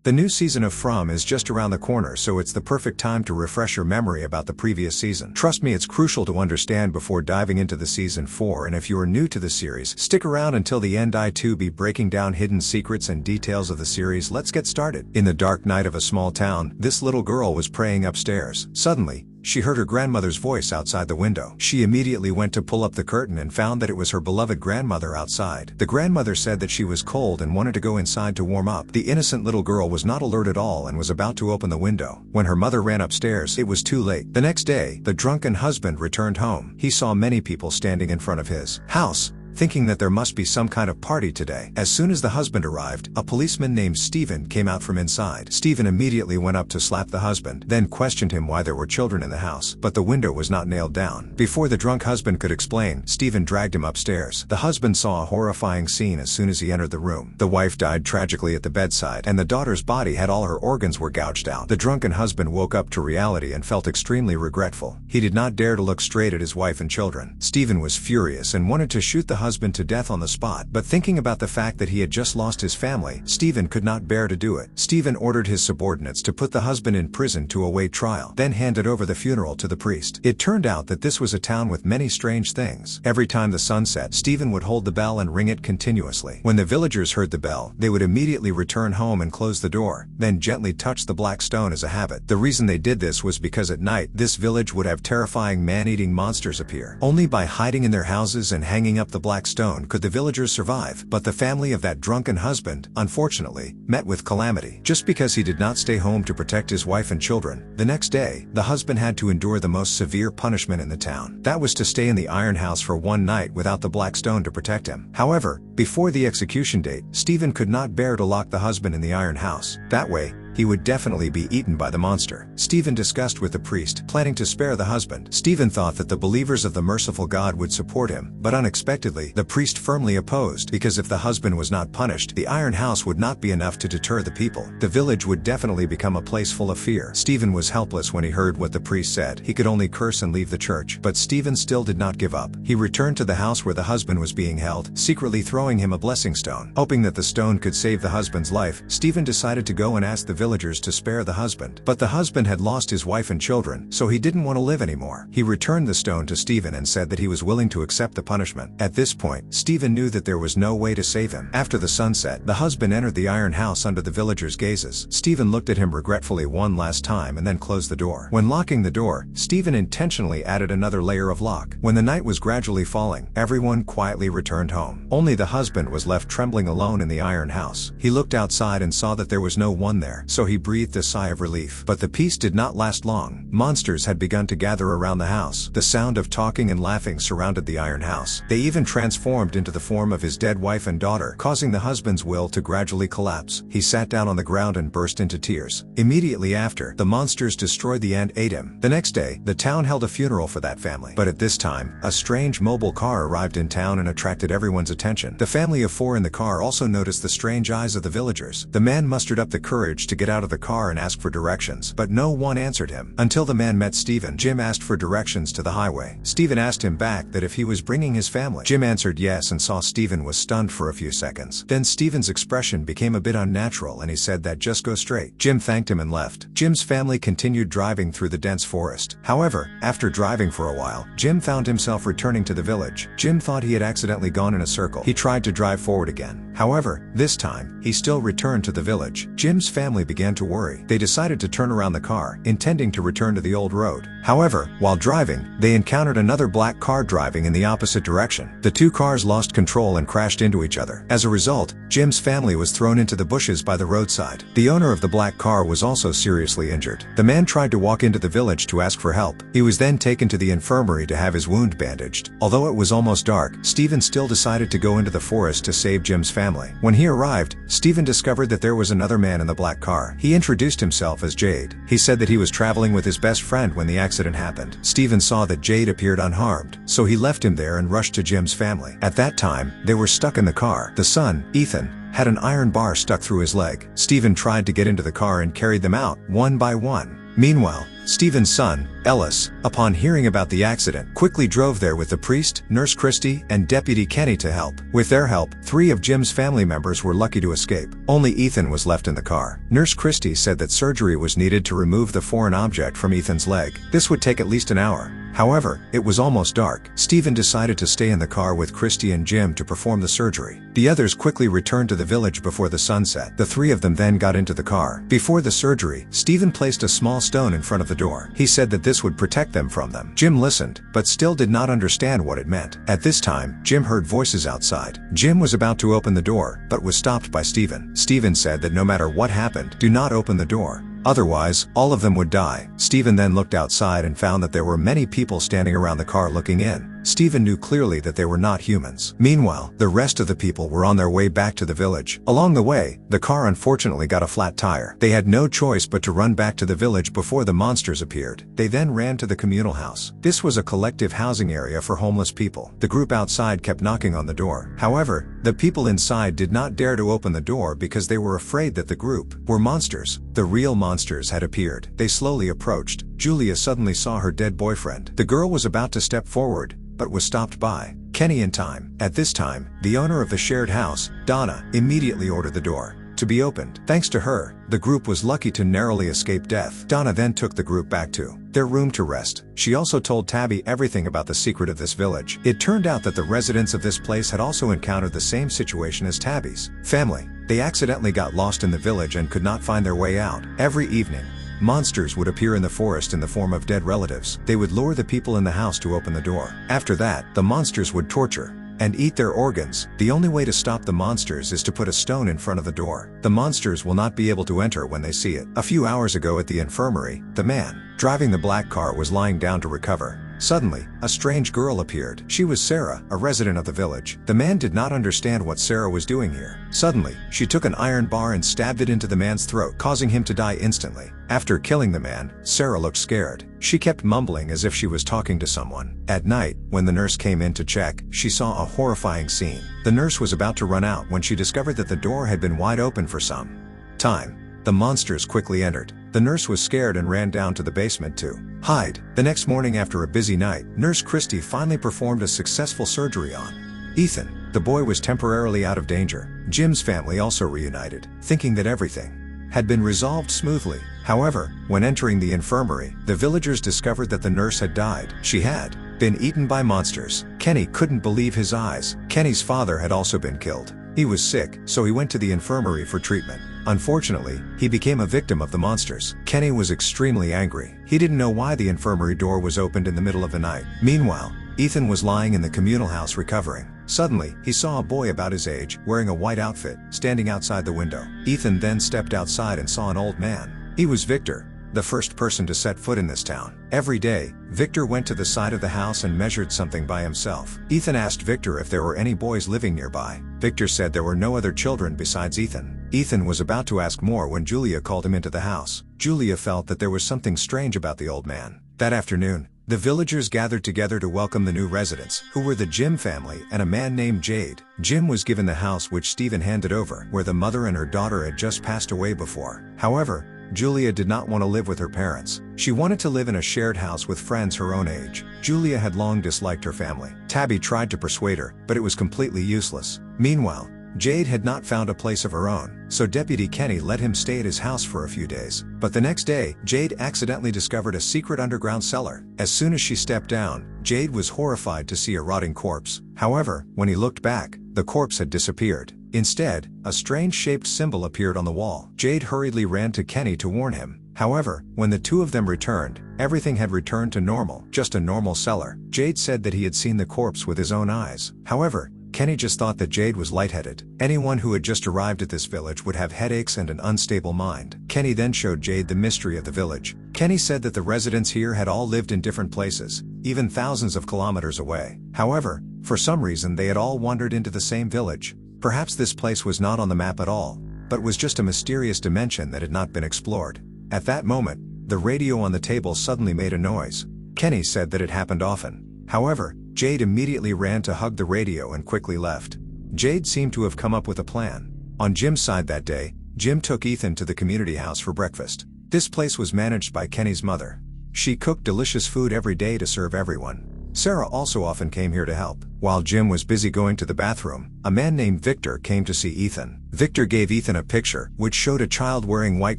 The new season of From is just around the corner, so it's the perfect time to refresh your memory about the previous season. Trust me, it's crucial to understand before diving into the season 4, and if you are new to the series, stick around until the end. I too be breaking down hidden secrets and details of the series. Let's get started. In the dark night of a small town, this little girl was praying upstairs. Suddenly, she heard her grandmother's voice outside the window. She immediately went to pull up the curtain and found that it was her beloved grandmother outside. The grandmother said that she was cold and wanted to go inside to warm up. The innocent little girl was not alert at all and was about to open the window. When her mother ran upstairs, it was too late. The next day, the drunken husband returned home. He saw many people standing in front of his house, thinking that there must be some kind of party today. As soon as the husband arrived, a policeman named Stephen came out from inside. Stephen immediately went up to slap the husband, then questioned him why there were children in the house, but the window was not nailed down. Before the drunk husband could explain, Stephen dragged him upstairs. The husband saw a horrifying scene as soon as he entered the room. The wife died tragically at the bedside, and the daughter's body had all her organs were gouged out. The drunken husband woke up to reality and felt extremely regretful. He did not dare to look straight at his wife and children. Stephen was furious and wanted to shoot the husband to death on the spot, but thinking about the fact that he had just lost his family, Stephen could not bear to do it. Stephen ordered his subordinates to put the husband in prison to await trial, then handed over the funeral to the priest. It turned out that this was a town with many strange things. Every time the sun set, Stephen would hold the bell and ring it continuously. When the villagers heard the bell, they would immediately return home and close the door, then gently touch the black stone as a habit. The reason they did this was because at night, this village would have terrifying man-eating monsters appear. Only by hiding in their houses and hanging up the black stone could the villagers survive. But the family of that drunken husband, unfortunately, met with calamity. Just because he did not stay home to protect his wife and children, the next day, the husband had to endure the most severe punishment in the town. That was to stay in the iron house for one night without the black stone to protect him. However, before the execution date, Stephen could not bear to lock the husband in the iron house. That way, he would definitely be eaten by the monster. Stephen discussed with the priest, planning to spare the husband. Stephen thought that the believers of the merciful God would support him, but unexpectedly, the priest firmly opposed, because if the husband was not punished, the iron house would not be enough to deter the people. The village would definitely become a place full of fear. Stephen was helpless when he heard what the priest said. He could only curse and leave the church, but Stephen still did not give up. He returned to the house where the husband was being held, secretly throwing him a blessing stone. Hoping that the stone could save the husband's life, Stephen decided to go and ask the villagers to spare the husband. But the husband had lost his wife and children, so he didn't want to live anymore. He returned the stone to Stephen and said that he was willing to accept the punishment. At this point, Stephen knew that there was no way to save him. After the sunset, the husband entered the iron house under the villagers' gazes. Stephen looked at him regretfully one last time and then closed the door. When locking the door, Stephen intentionally added another layer of lock. When the night was gradually falling, everyone quietly returned home. Only the husband was left trembling alone in the iron house. He looked outside and saw that there was no one there, so he breathed a sigh of relief. But the peace did not last long. Monsters had begun to gather around the house. The sound of talking and laughing surrounded the iron house. They even transformed into the form of his dead wife and daughter, causing the husband's will to gradually collapse. He sat down on the ground and burst into tears. Immediately after, the monsters destroyed the and ate him. The next day, the town held a funeral for that family. But at this time, a strange mobile car arrived in town and attracted everyone's attention. The family of 4 in the car also noticed the strange eyes of the villagers. The man mustered up the courage to get out of the car and ask for directions, but no one answered him. Until the man met Stephen. Jim asked for directions to the highway. Stephen asked him back that if he was bringing his family. Jim answered yes and saw Stephen was stunned for a few seconds. Then Stephen's expression became a bit unnatural and he said that just go straight. Jim thanked him and left. Jim's family continued driving through the dense forest. However, after driving for a while, Jim found himself returning to the village. Jim thought he had accidentally gone in a circle. He tried to drive forward again. However, this time, he still returned to the village. Jim's family began to worry. They decided to turn around the car, intending to return to the old road. However, while driving, they encountered another black car driving in the opposite direction. The two cars lost control and crashed into each other. As a result, Jim's family was thrown into the bushes by the roadside. The owner of the black car was also seriously injured. The man tried to walk into the village to ask for help. He was then taken to the infirmary to have his wound bandaged. Although it was almost dark, Stephen still decided to go into the forest to save Jim's family. When he arrived, Stephen discovered that there was another man in the black car. He introduced himself as Jade. He said that he was traveling with his best friend when the accident happened. Stephen saw that Jade appeared unharmed, so he left him there and rushed to Jim's family. At that time, they were stuck in the car. The son, Ethan, had an iron bar stuck through his leg. Stephen tried to get into the car and carried them out, one by one. Meanwhile, Stephen's son, Ellis, upon hearing about the accident, quickly drove there with the priest, Nurse Kristi, and Deputy Kenny to help. With their help, 3 of Jim's family members were lucky to escape. Only Ethan was left in the car. Nurse Kristi said that surgery was needed to remove the foreign object from Ethan's leg. This would take at least an hour. However, it was almost dark. Stephen decided to stay in the car with Kristi and Jim to perform the surgery. The others quickly returned to the village before the sun set. The 3 of them then got into the car. Before the surgery, Stephen placed a small stone in front of the door. He said that this would protect them from them. Jim listened, but still did not understand what it meant. At this time, Jim heard voices outside. Jim was about to open the door, but was stopped by Stephen. Stephen said that no matter what happened, do not open the door. Otherwise, all of them would die. Stephen then looked outside and found that there were many people standing around the car looking in. Stephen knew clearly that they were not humans. Meanwhile, the rest of the people were on their way back to the village. Along the way, the car unfortunately got a flat tire. They had no choice but to run back to the village before the monsters appeared. They then ran to the communal house. This was a collective housing area for homeless people. The group outside kept knocking on the door. However, the people inside did not dare to open the door because they were afraid that the group were monsters. The real monsters had appeared. They slowly approached. Julia suddenly saw her dead boyfriend. The girl was about to step forward, but was stopped by Kenny in time. At this time, the owner of the shared house, Donna, immediately ordered the door to be opened. Thanks to her, the group was lucky to narrowly escape death. Donna then took the group back to their room to rest. She also told Tabby everything about the secret of this village. It turned out that the residents of this place had also encountered the same situation as Tabby's family. They accidentally got lost in the village and could not find their way out. Every evening, monsters would appear in the forest in the form of dead relatives. They would lure the people in the house to open the door. After that, the monsters would torture and eat their organs. The only way to stop the monsters is to put a stone in front of the door. The monsters will not be able to enter when they see it. A few hours ago at the infirmary, the man driving the black car was lying down to recover. Suddenly, a strange girl appeared. She was Sara, a resident of the village. The man did not understand what Sara was doing here. Suddenly, she took an iron bar and stabbed it into the man's throat, causing him to die instantly. After killing the man, Sara looked scared. She kept mumbling as if she was talking to someone. At night, when the nurse came in to check, she saw a horrifying scene. The nurse was about to run out when she discovered that the door had been wide open for some time. The monsters quickly entered. The nurse was scared and ran down to the basement to hide. The next morning after a busy night, Nurse Kristi finally performed a successful surgery on Ethan. The boy was temporarily out of danger. Jim's family also reunited, thinking that everything had been resolved smoothly. However, when entering the infirmary, the villagers discovered that the nurse had died. She had been eaten by monsters. Kenny couldn't believe his eyes. Kenny's father had also been killed. He was sick, so he went to the infirmary for treatment. Unfortunately, he became a victim of the monsters. Kenny was extremely angry. He didn't know why the infirmary door was opened in the middle of the night. Meanwhile, Ethan was lying in the communal house recovering. Suddenly, he saw a boy about his age, wearing a white outfit, standing outside the window. Ethan then stepped outside and saw an old man. He was Victor, the first person to set foot in this town. Every day, Victor went to the side of the house and measured something by himself. Ethan asked Victor if there were any boys living nearby. Victor said there were no other children besides Ethan. Ethan was about to ask more when Julia called him into the house. Julia felt that there was something strange about the old man. That afternoon, the villagers gathered together to welcome the new residents, who were the Jim family and a man named Jade. Jim was given the house which Stephen handed over, where the mother and her daughter had just passed away before. However, Julia did not want to live with her parents. She wanted to live in a shared house with friends her own age. Julia had long disliked her family. Tabby tried to persuade her, but it was completely useless. Meanwhile, Jade had not found a place of her own, so Deputy Kenny let him stay at his house for a few days. But the next day, Jade accidentally discovered a secret underground cellar. As soon as she stepped down, Jade was horrified to see a rotting corpse. However, when he looked back, the corpse had disappeared. Instead, a strange-shaped symbol appeared on the wall. Jade hurriedly ran to Kenny to warn him. However, when the two of them returned, everything had returned to normal, just a normal cellar. Jade said that he had seen the corpse with his own eyes. However, Kenny just thought that Jade was lightheaded. Anyone who had just arrived at this village would have headaches and an unstable mind. Kenny then showed Jade the mystery of the village. Kenny said that the residents here had all lived in different places, even thousands of kilometers away. However, for some reason they had all wandered into the same village. Perhaps this place was not on the map at all, but was just a mysterious dimension that had not been explored. At that moment, the radio on the table suddenly made a noise. Kenny said that it happened often. However, Jade immediately ran to hug the radio and quickly left. Jade seemed to have come up with a plan. On Jim's side that day, Jim took Ethan to the community house for breakfast. This place was managed by Kenny's mother. She cooked delicious food every day to serve everyone. Sara also often came here to help. While Jim was busy going to the bathroom, a man named Victor came to see Ethan. Victor gave Ethan a picture, which showed a child wearing white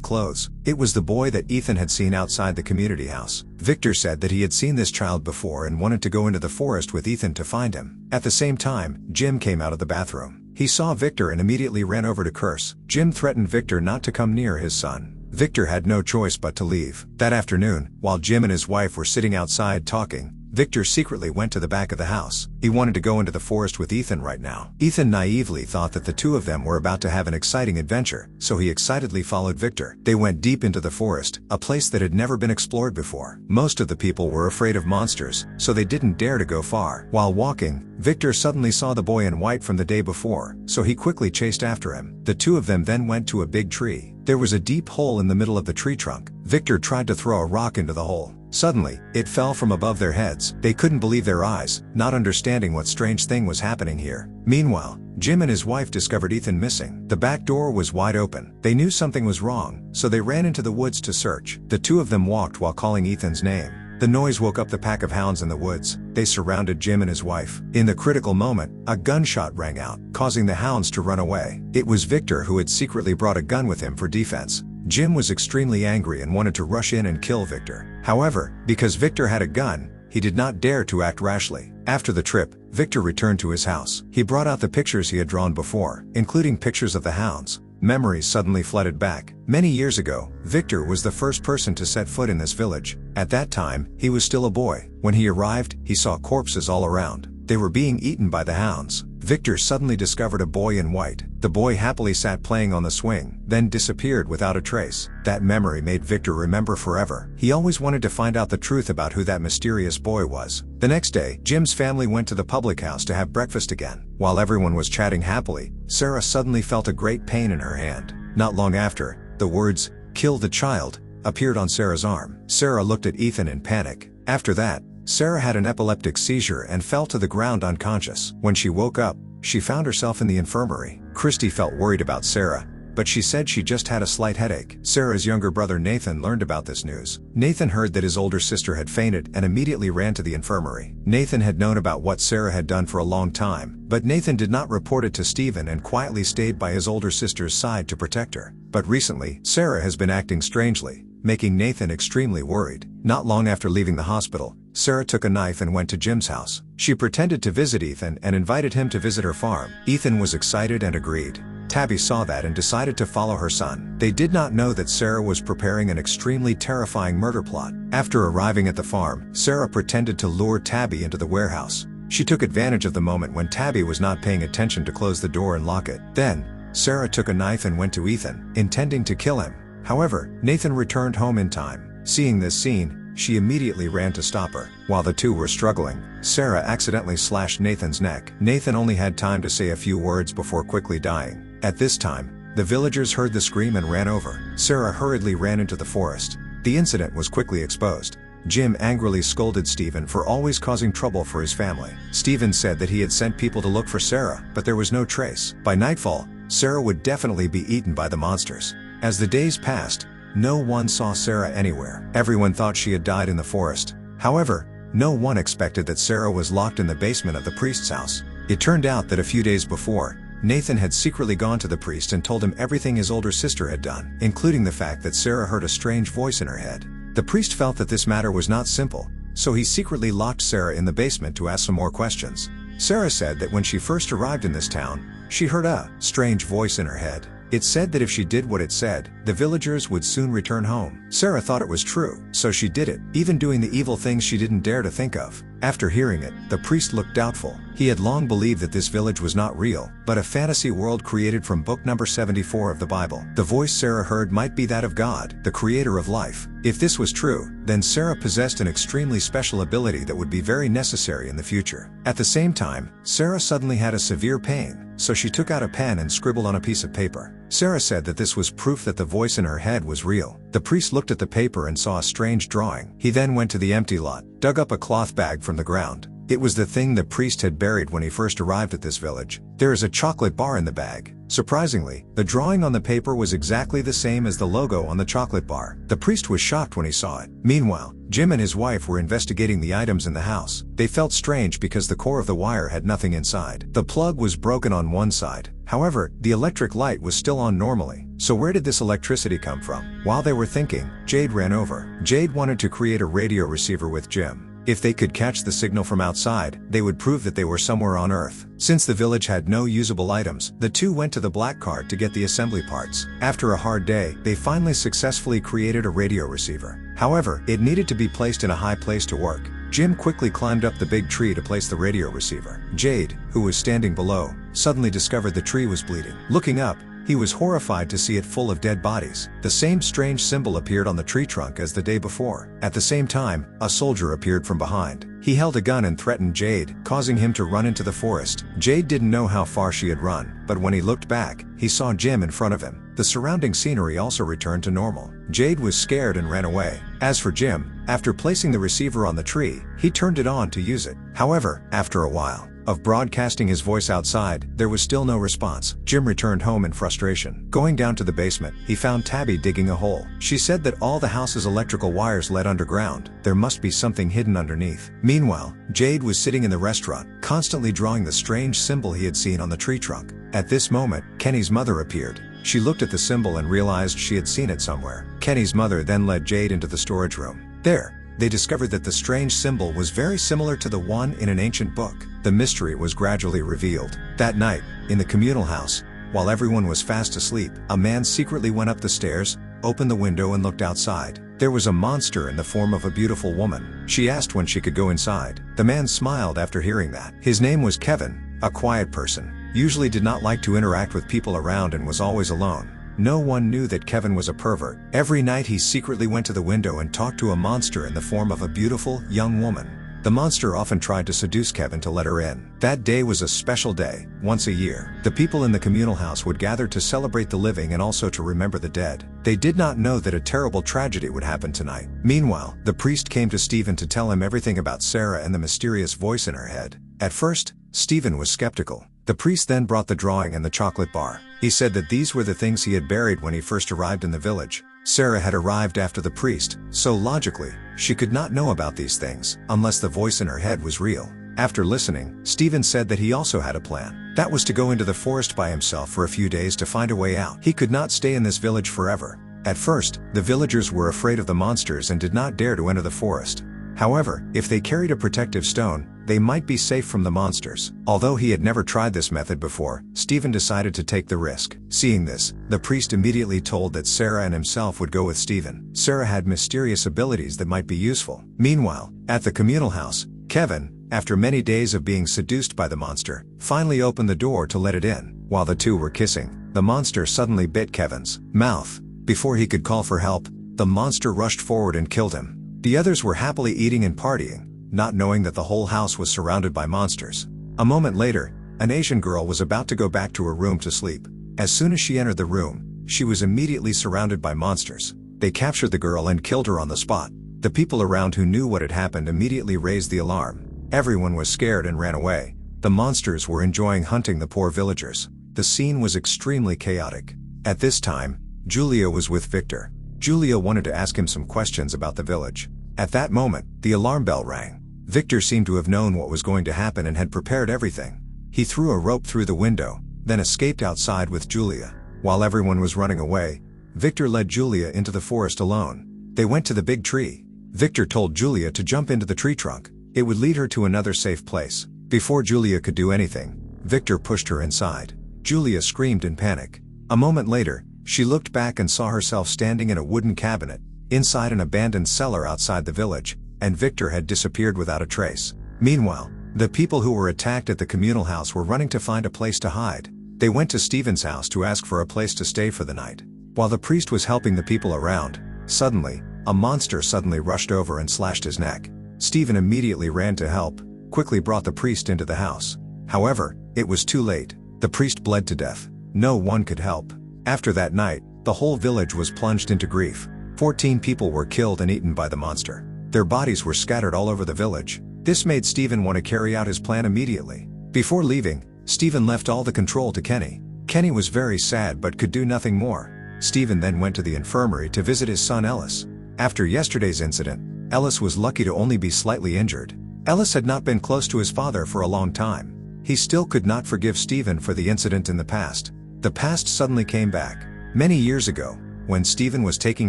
clothes. It was the boy that Ethan had seen outside the community house. Victor said that he had seen this child before and wanted to go into the forest with Ethan to find him. At the same time, Jim came out of the bathroom. He saw Victor and immediately ran over to curse. Jim threatened Victor not to come near his son. Victor had no choice but to leave. That afternoon, while Jim and his wife were sitting outside talking, Victor secretly went to the back of the house. He wanted to go into the forest with Ethan right now. Ethan naively thought that the two of them were about to have an exciting adventure, so he excitedly followed Victor. They went deep into the forest, a place that had never been explored before. Most of the people were afraid of monsters, so they didn't dare to go far. While walking, Victor suddenly saw the boy in white from the day before, so he quickly chased after him. The two of them then went to a big tree. There was a deep hole in the middle of the tree trunk. Victor tried to throw a rock into the hole. Suddenly, it fell from above their heads. They couldn't believe their eyes, not understanding what strange thing was happening here. Meanwhile, Jim and his wife discovered Ethan missing. The back door was wide open. They knew something was wrong, so they ran into the woods to search. The two of them walked while calling Ethan's name. The noise woke up the pack of hounds in the woods. They surrounded Jim and his wife. In the critical moment, a gunshot rang out, causing the hounds to run away. It was Victor who had secretly brought a gun with him for defense. Jim was extremely angry and wanted to rush in and kill Victor. However, because Victor had a gun, he did not dare to act rashly. After the trip, Victor returned to his house. He brought out the pictures he had drawn before, including pictures of the hounds. Memories suddenly flooded back. Many years ago, Victor was the first person to set foot in this village. At that time, he was still a boy. When he arrived, he saw corpses all around. They were being eaten by the hounds. Victor suddenly discovered a boy in white. The boy happily sat playing on the swing, then disappeared without a trace. That memory made Victor remember forever. He always wanted to find out the truth about who that mysterious boy was. The next day, Jim's family went to the public house to have breakfast again. While everyone was chatting happily, Sara suddenly felt a great pain in her hand. Not long after, the words, "Kill the child," appeared on Sara's arm. Sara looked at Ethan in panic. After that, Sara had an epileptic seizure and fell to the ground unconscious. When she woke up, she found herself in the infirmary. Kristi felt worried about Sara, but she said she just had a slight headache. Sara's younger brother Nathan learned about this news. Nathan heard that his older sister had fainted and immediately ran to the infirmary. Nathan had known about what Sara had done for a long time, but Nathan did not report it to Stephen and quietly stayed by his older sister's side to protect her. But recently, Sara has been acting strangely, making Nathan extremely worried. Not long after leaving the hospital, Sara took a knife and went to Jim's house. She pretended to visit Ethan and invited him to visit her farm. Ethan was excited and agreed. Tabby saw that and decided to follow her son. They did not know that Sara was preparing an extremely terrifying murder plot. After arriving at the farm, Sara pretended to lure Tabby into the warehouse. She took advantage of the moment when Tabby was not paying attention to close the door and lock it. Then, Sara took a knife and went to Ethan, intending to kill him. However, Nathan returned home in time. Seeing this scene, she immediately ran to stop her. While the two were struggling, Sara accidentally slashed Nathan's neck. Nathan only had time to say a few words before quickly dying. At this time, the villagers heard the scream and ran over. Sara hurriedly ran into the forest. The incident was quickly exposed. Jim angrily scolded Stephen for always causing trouble for his family. Stephen said that he had sent people to look for Sara, but there was no trace. By nightfall, Sara would definitely be eaten by the monsters. As the days passed, no one saw Sara anywhere. Everyone thought she had died in the forest. However, no one expected that Sara was locked in the basement of the priest's house. It turned out that a few days before, Nathan had secretly gone to the priest and told him everything his older sister had done, including the fact that Sara heard a strange voice in her head. The priest felt that this matter was not simple, so he secretly locked Sara in the basement to ask some more questions. Sara said that when she first arrived in this town, she heard a strange voice in her head. It said that if she did what it said, the villagers would soon return home. Sara thought it was true, so she did it, even doing the evil things she didn't dare to think of. After hearing it, the priest looked doubtful. He had long believed that this village was not real, but a fantasy world created from book number 74 of the Bible. The voice Sara heard might be that of God, the creator of life. If this was true, then Sara possessed an extremely special ability that would be very necessary in the future. At the same time, Sara suddenly had a severe pain, so she took out a pen and scribbled on a piece of paper. Sara said that this was proof that the voice in her head was real. The priest looked at the paper and saw a strange drawing. He then went to the empty lot, dug up a cloth bag from the ground. It was the thing the priest had buried when he first arrived at this village. There is a chocolate bar in the bag. Surprisingly, the drawing on the paper was exactly the same as the logo on the chocolate bar. The priest was shocked when he saw it. Meanwhile, Jim and his wife were investigating the items in the house. They felt strange because the core of the wire had nothing inside. The plug was broken on one side. However, the electric light was still on normally. So where did this electricity come from? While they were thinking, Jade ran over. Jade wanted to create a radio receiver with Jim. If they could catch the signal from outside, they would prove that they were somewhere on Earth. Since the village had no usable items, the two went to the black cart to get the assembly parts. After a hard day, they finally successfully created a radio receiver. However, it needed to be placed in a high place to work. Jim quickly climbed up the big tree to place the radio receiver. Jade, who was standing below, suddenly discovered the tree was bleeding. Looking up, he was horrified to see it full of dead bodies. The same strange symbol appeared on the tree trunk as the day before. At the same time, a soldier appeared from behind. He held a gun and threatened Jade, causing him to run into the forest. Jade didn't know how far she had run, but when he looked back, he saw Jim in front of him. The surrounding scenery also returned to normal. Jade was scared and ran away. As for Jim, after placing the receiver on the tree, he turned it on to use it. However, after a while of broadcasting his voice outside, there was still no response. Jim returned home in frustration. Going down to the basement, he found Tabby digging a hole. She said that all the house's electrical wires led underground. There must be something hidden underneath. Meanwhile, Jade was sitting in the restaurant, constantly drawing the strange symbol he had seen on the tree trunk. At this moment, Kenny's mother appeared. She looked at the symbol and realized she had seen it somewhere. Kenny's mother then led Jade into the storage room. There, they discovered that the strange symbol was very similar to the one in an ancient book. The mystery was gradually revealed. That night, in the communal house, while everyone was fast asleep, a man secretly went up the stairs, opened the window and looked outside. There was a monster in the form of a beautiful woman. She asked when she could go inside. The man smiled after hearing that. His name was Kevin, a quiet person, usually did not like to interact with people around and was always alone. No one knew that Kevin was a pervert. Every night he secretly went to the window and talked to a monster in the form of a beautiful, young woman. The monster often tried to seduce Kevin to let her in. That day was a special day. Once a year, the people in the communal house would gather to celebrate the living and also to remember the dead. They did not know that a terrible tragedy would happen tonight. Meanwhile, the priest came to Stephen to tell him everything about Sara and the mysterious voice in her head. At first, Stephen was skeptical. The priest then brought the drawing and the chocolate bar. He said that these were the things he had buried when he first arrived in the village. Sara had arrived after the priest, so logically, she could not know about these things, unless the voice in her head was real. After listening, Stephen said that he also had a plan. That was to go into the forest by himself for a few days to find a way out. He could not stay in this village forever. At first, the villagers were afraid of the monsters and did not dare to enter the forest. However, if they carried a protective stone, they might be safe from the monsters. Although he had never tried this method before, Stephen decided to take the risk. Seeing this, the priest immediately told that Sara and himself would go with Stephen. Sara had mysterious abilities that might be useful. Meanwhile, at the communal house, Kevin, after many days of being seduced by the monster, finally opened the door to let it in. While the two were kissing, the monster suddenly bit Kevin's mouth. Before he could call for help, the monster rushed forward and killed him. The others were happily eating and partying, not knowing that the whole house was surrounded by monsters. A moment later, an Asian girl was about to go back to her room to sleep. As soon as she entered the room, she was immediately surrounded by monsters. They captured the girl and killed her on the spot. The people around who knew what had happened immediately raised the alarm. Everyone was scared and ran away. The monsters were enjoying hunting the poor villagers. The scene was extremely chaotic. At this time, Julia was with Victor. Julia wanted to ask him some questions about the village. At that moment, the alarm bell rang. Victor seemed to have known what was going to happen and had prepared everything. He threw a rope through the window, then escaped outside with Julia. While everyone was running away, Victor led Julia into the forest alone. They went to the big tree. Victor told Julia to jump into the tree trunk. It would lead her to another safe place. Before Julia could do anything, Victor pushed her inside. Julia screamed in panic. A moment later, she looked back and saw herself standing in a wooden cabinet, inside an abandoned cellar outside the village, and Victor had disappeared without a trace. Meanwhile, the people who were attacked at the communal house were running to find a place to hide. They went to Stephen's house to ask for a place to stay for the night. While the priest was helping the people around, suddenly, a monster suddenly rushed over and slashed his neck. Stephen immediately ran to help, quickly brought the priest into the house. However, it was too late. The priest bled to death. No one could help. After that night, the whole village was plunged into grief. 14 people were killed and eaten by the monster. Their bodies were scattered all over the village. This made Stephen want to carry out his plan immediately. Before leaving, Stephen left all the control to Kenny. Kenny was very sad but could do nothing more. Stephen then went to the infirmary to visit his son Ellis. After yesterday's incident, Ellis was lucky to only be slightly injured. Ellis had not been close to his father for a long time. He still could not forgive Stephen for the incident in the past. The past suddenly came back. Many years ago, when Stephen was taking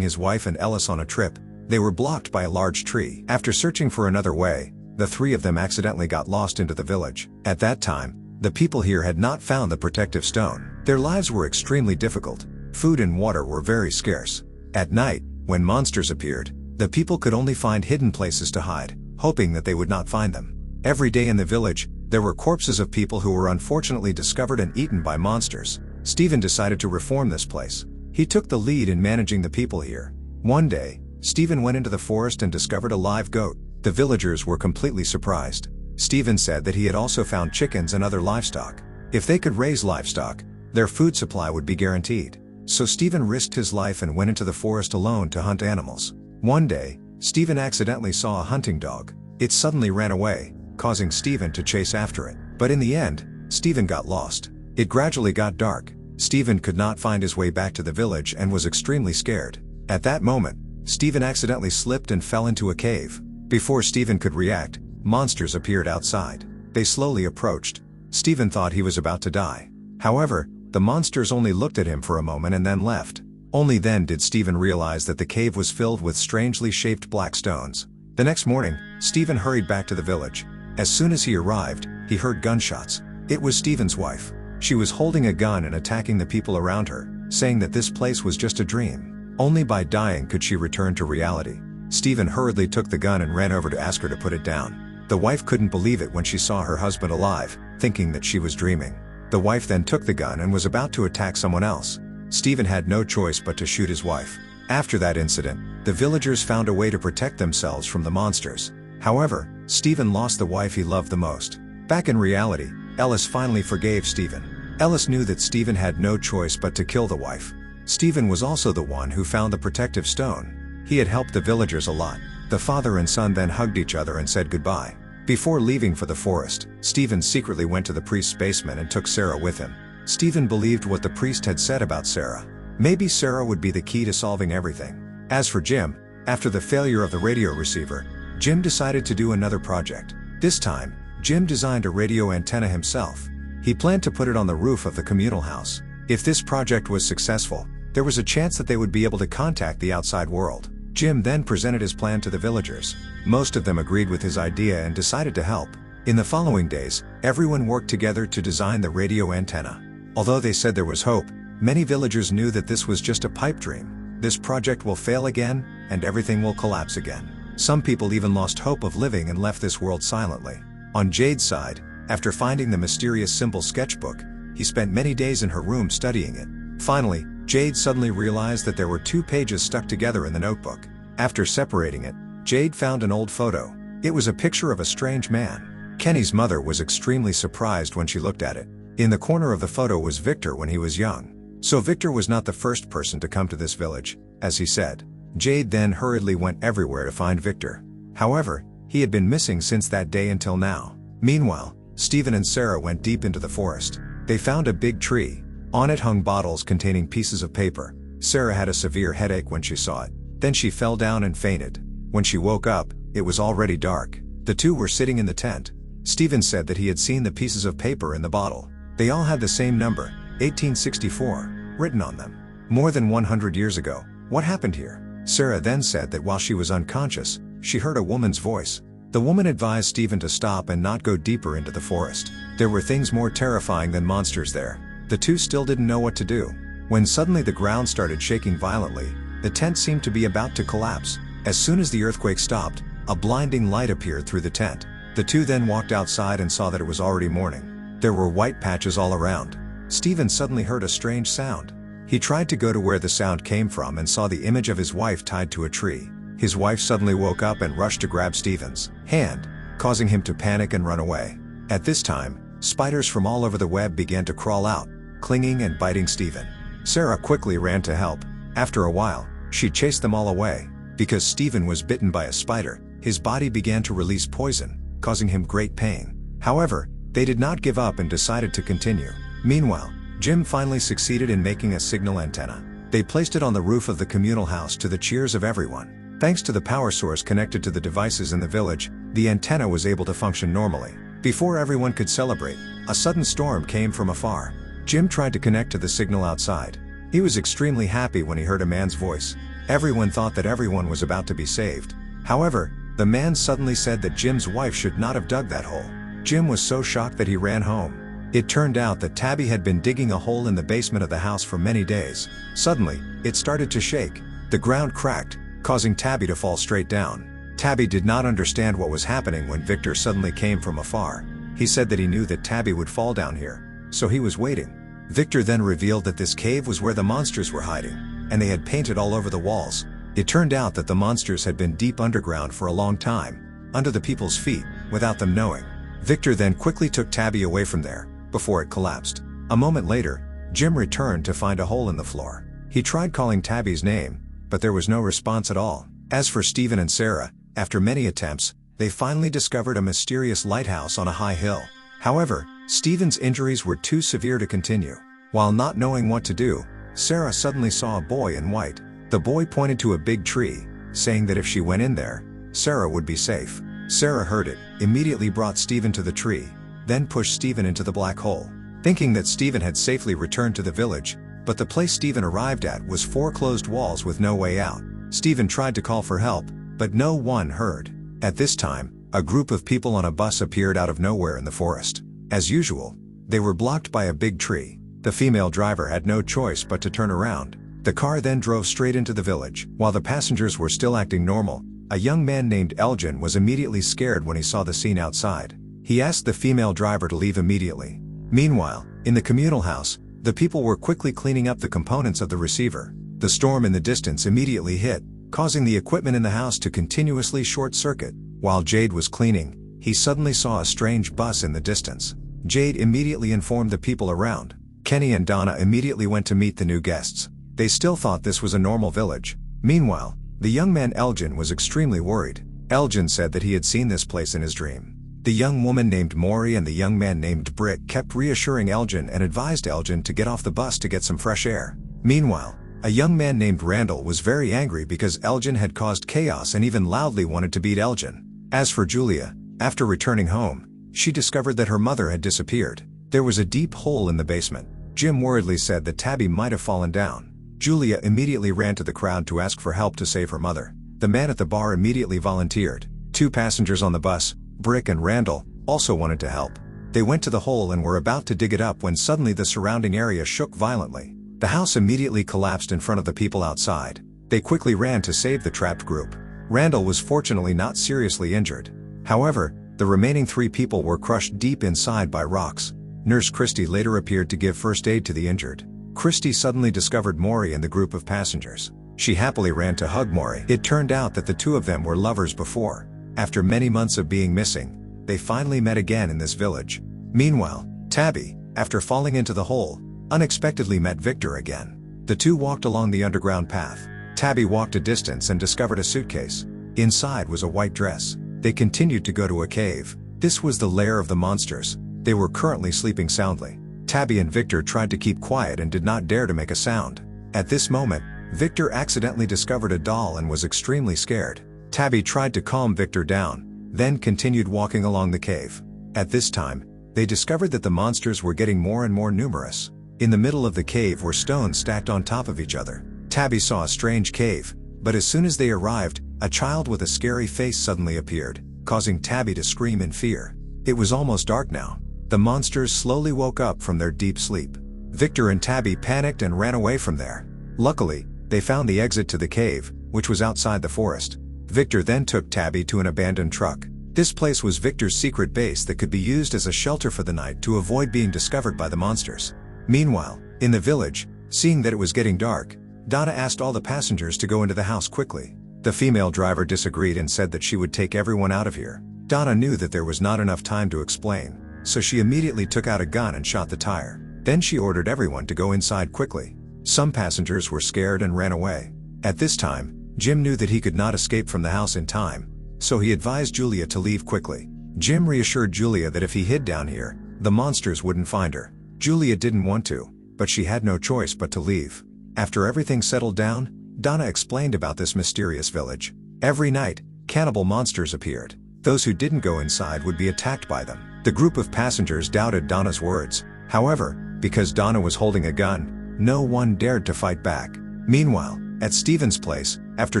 his wife and Ellis on a trip, they were blocked by a large tree. After searching for another way, the three of them accidentally got lost into the village. At that time, the people here had not found the protective stone. Their lives were extremely difficult. Food and water were very scarce. At night, when monsters appeared, the people could only find hidden places to hide, hoping that they would not find them. Every day in the village, there were corpses of people who were unfortunately discovered and eaten by monsters. Stephen decided to reform this place. He took the lead in managing the people here. One day, Stephen went into the forest and discovered a live goat. The villagers were completely surprised. Stephen said that he had also found chickens and other livestock. If they could raise livestock, their food supply would be guaranteed. So Stephen risked his life and went into the forest alone to hunt animals. One day, Stephen accidentally saw a hunting dog. It suddenly ran away, causing Stephen to chase after it. But in the end, Stephen got lost. It gradually got dark. Stephen could not find his way back to the village and was extremely scared. At that moment, Stephen accidentally slipped and fell into a cave. Before Stephen could react, monsters appeared outside. They slowly approached. Stephen thought he was about to die. However, the monsters only looked at him for a moment and then left. Only then did Stephen realize that the cave was filled with strangely shaped black stones. The next morning, Stephen hurried back to the village. As soon as he arrived, he heard gunshots. It was Stephen's wife. She was holding a gun and attacking the people around her, saying that this place was just a dream. Only by dying could she return to reality. Stephen hurriedly took the gun and ran over to ask her to put it down. The wife couldn't believe it when she saw her husband alive, thinking that she was dreaming. The wife then took the gun and was about to attack someone else. Stephen had no choice but to shoot his wife. After that incident, the villagers found a way to protect themselves from the monsters. However, Stephen lost the wife he loved the most. Back in reality, Ellis finally forgave Stephen. Ellis knew that Stephen had no choice but to kill the wife. Stephen was also the one who found the protective stone. He had helped the villagers a lot. The father and son then hugged each other and said goodbye. Before leaving for the forest, Stephen secretly went to the priest's basement and took Sara with him. Stephen believed what the priest had said about Sara. Maybe Sara would be the key to solving everything. As for Jim, after the failure of the radio receiver, Jim decided to do another project. This time, Jim designed a radio antenna himself. He planned to put it on the roof of the communal house. If this project was successful, there was a chance that they would be able to contact the outside world. Jim then presented his plan to the villagers. Most of them agreed with his idea and decided to help. In the following days, everyone worked together to design the radio antenna. Although they said there was hope, many villagers knew that this was just a pipe dream. This project will fail again, and everything will collapse again. Some people even lost hope of living and left this world silently. On Jade's side, after finding the mysterious symbol sketchbook, he spent many days in her room studying it. Finally, Jade suddenly realized that there were 2 pages stuck together in the notebook. After separating it, Jade found an old photo. It was a picture of a strange man. Kenny's mother was extremely surprised when she looked at it. In the corner of the photo was Victor when he was young. So Victor was not the first person to come to this village, as he said. Jade then hurriedly went everywhere to find Victor. However, he had been missing since that day until now. Meanwhile, Stephen and Sara went deep into the forest. They found a big tree. On it hung bottles containing pieces of paper. Sara had a severe headache when she saw it. Then she fell down and fainted. When she woke up, it was already dark. The two were sitting in the tent. Stephen said that he had seen the pieces of paper in the bottle. They all had the same number, 1864, written on them. More than 100 years ago. What happened here? Sara then said that while she was unconscious, she heard a woman's voice. The woman advised Stephen to stop and not go deeper into the forest. There were things more terrifying than monsters there. The two still didn't know what to do. When suddenly the ground started shaking violently, the tent seemed to be about to collapse. As soon as the earthquake stopped, a blinding light appeared through the tent. The two then walked outside and saw that it was already morning. There were white patches all around. Stephen suddenly heard a strange sound. He tried to go to where the sound came from and saw the image of his wife tied to a tree. His wife suddenly woke up and rushed to grab Stephen's hand, causing him to panic and run away. At this time, spiders from all over the web began to crawl out, clinging and biting Stephen. Sara quickly ran to help. After a while, she chased them all away. Because Stephen was bitten by a spider, his body began to release poison, causing him great pain. However, they did not give up and decided to continue. Meanwhile, Jim finally succeeded in making a signal antenna. They placed it on the roof of the communal house to the cheers of everyone. Thanks to the power source connected to the devices in the village, the antenna was able to function normally. Before everyone could celebrate, a sudden storm came from afar. Jim tried to connect to the signal outside. He was extremely happy when he heard a man's voice. Everyone thought that everyone was about to be saved. However, the man suddenly said that Jim's wife should not have dug that hole. Jim was so shocked that he ran home. It turned out that Tabby had been digging a hole in the basement of the house for many days. Suddenly, it started to shake. The ground cracked, causing Tabby to fall straight down. Tabby did not understand what was happening when Victor suddenly came from afar. He said that he knew that Tabby would fall down here, so he was waiting. Victor then revealed that this cave was where the monsters were hiding, and they had painted all over the walls. It turned out that the monsters had been deep underground for a long time, under the people's feet, without them knowing. Victor then quickly took Tabby away from there, before it collapsed. A moment later, Jim returned to find a hole in the floor. He tried calling Tabby's name, but there was no response at all. As for Stephen and Sara, after many attempts, they finally discovered a mysterious lighthouse on a high hill. However, Stephen's injuries were too severe to continue. While not knowing what to do, Sara suddenly saw a boy in white. The boy pointed to a big tree, saying that if she went in there, Sara would be safe. Sara heard it, immediately brought Stephen to the tree, then pushed Stephen into the black hole, thinking that Stephen had safely returned to the village, but the place Stephen arrived at was 4 closed walls with no way out. Stephen tried to call for help, but no one heard. At this time, a group of people on a bus appeared out of nowhere in the forest. As usual, they were blocked by a big tree. The female driver had no choice but to turn around. The car then drove straight into the village. While the passengers were still acting normal, a young man named Elgin was immediately scared when he saw the scene outside. He asked the female driver to leave immediately. Meanwhile, in the communal house, the people were quickly cleaning up the components of the receiver. The storm in the distance immediately hit, causing the equipment in the house to continuously short-circuit. While Jade was cleaning, he suddenly saw a strange bus in the distance. Jade immediately informed the people around. Kenny and Donna immediately went to meet the new guests. They still thought this was a normal village. Meanwhile, the young man Elgin was extremely worried. Elgin said that he had seen this place in his dream. The young woman named Maury and the young man named Brick kept reassuring Elgin and advised Elgin to get off the bus to get some fresh air. Meanwhile, a young man named Randall was very angry because Elgin had caused chaos and even loudly wanted to beat Elgin. As for Julia, after returning home, she discovered that her mother had disappeared. There was a deep hole in the basement. Jim worriedly said that Tabby might have fallen down. Julia immediately ran to the crowd to ask for help to save her mother. The man at the bar immediately volunteered. 2 passengers on the bus, Brick and Randall, also wanted to help. They went to the hole and were about to dig it up when suddenly the surrounding area shook violently. The house immediately collapsed in front of the people outside. They quickly ran to save the trapped group. Randall was fortunately not seriously injured. However, the remaining 3 people were crushed deep inside by rocks. Nurse Kristi later appeared to give first aid to the injured. Kristi suddenly discovered Maury in the group of passengers. She happily ran to hug Maury. It turned out that the 2 of them were lovers before. After many months of being missing, they finally met again in this village. Meanwhile, Tabby, after falling into the hole, unexpectedly met Victor again. The 2 walked along the underground path. Tabby walked a distance and discovered a suitcase. Inside was a white dress. They continued to go to a cave. This was the lair of the monsters. They were currently sleeping soundly. Tabby and Victor tried to keep quiet and did not dare to make a sound. At this moment, Victor accidentally discovered a doll and was extremely scared. Tabby tried to calm Victor down, then continued walking along the cave. At this time, they discovered that the monsters were getting more and more numerous. In the middle of the cave were stones stacked on top of each other. Tabby saw a strange cave, but as soon as they arrived, a child with a scary face suddenly appeared, causing Tabby to scream in fear. It was almost dark now. The monsters slowly woke up from their deep sleep. Victor and Tabby panicked and ran away from there. Luckily, they found the exit to the cave, which was outside the forest. Victor then took Tabby to an abandoned truck. This place was Victor's secret base that could be used as a shelter for the night to avoid being discovered by the monsters. Meanwhile, in the village, seeing that it was getting dark, Donna asked all the passengers to go into the house quickly. The female driver disagreed and said that she would take everyone out of here. Donna knew that there was not enough time to explain, so she immediately took out a gun and shot the tire. Then she ordered everyone to go inside quickly. Some passengers were scared and ran away. At this time, Jim knew that he could not escape from the house in time, so he advised Julia to leave quickly. Jim reassured Julia that if he hid down here, the monsters wouldn't find her. Julia didn't want to, but she had no choice but to leave. After everything settled down, Donna explained about this mysterious village. Every night, cannibal monsters appeared. Those who didn't go inside would be attacked by them. The group of passengers doubted Donna's words. However, because Donna was holding a gun, no one dared to fight back. Meanwhile, at Stephen's place, after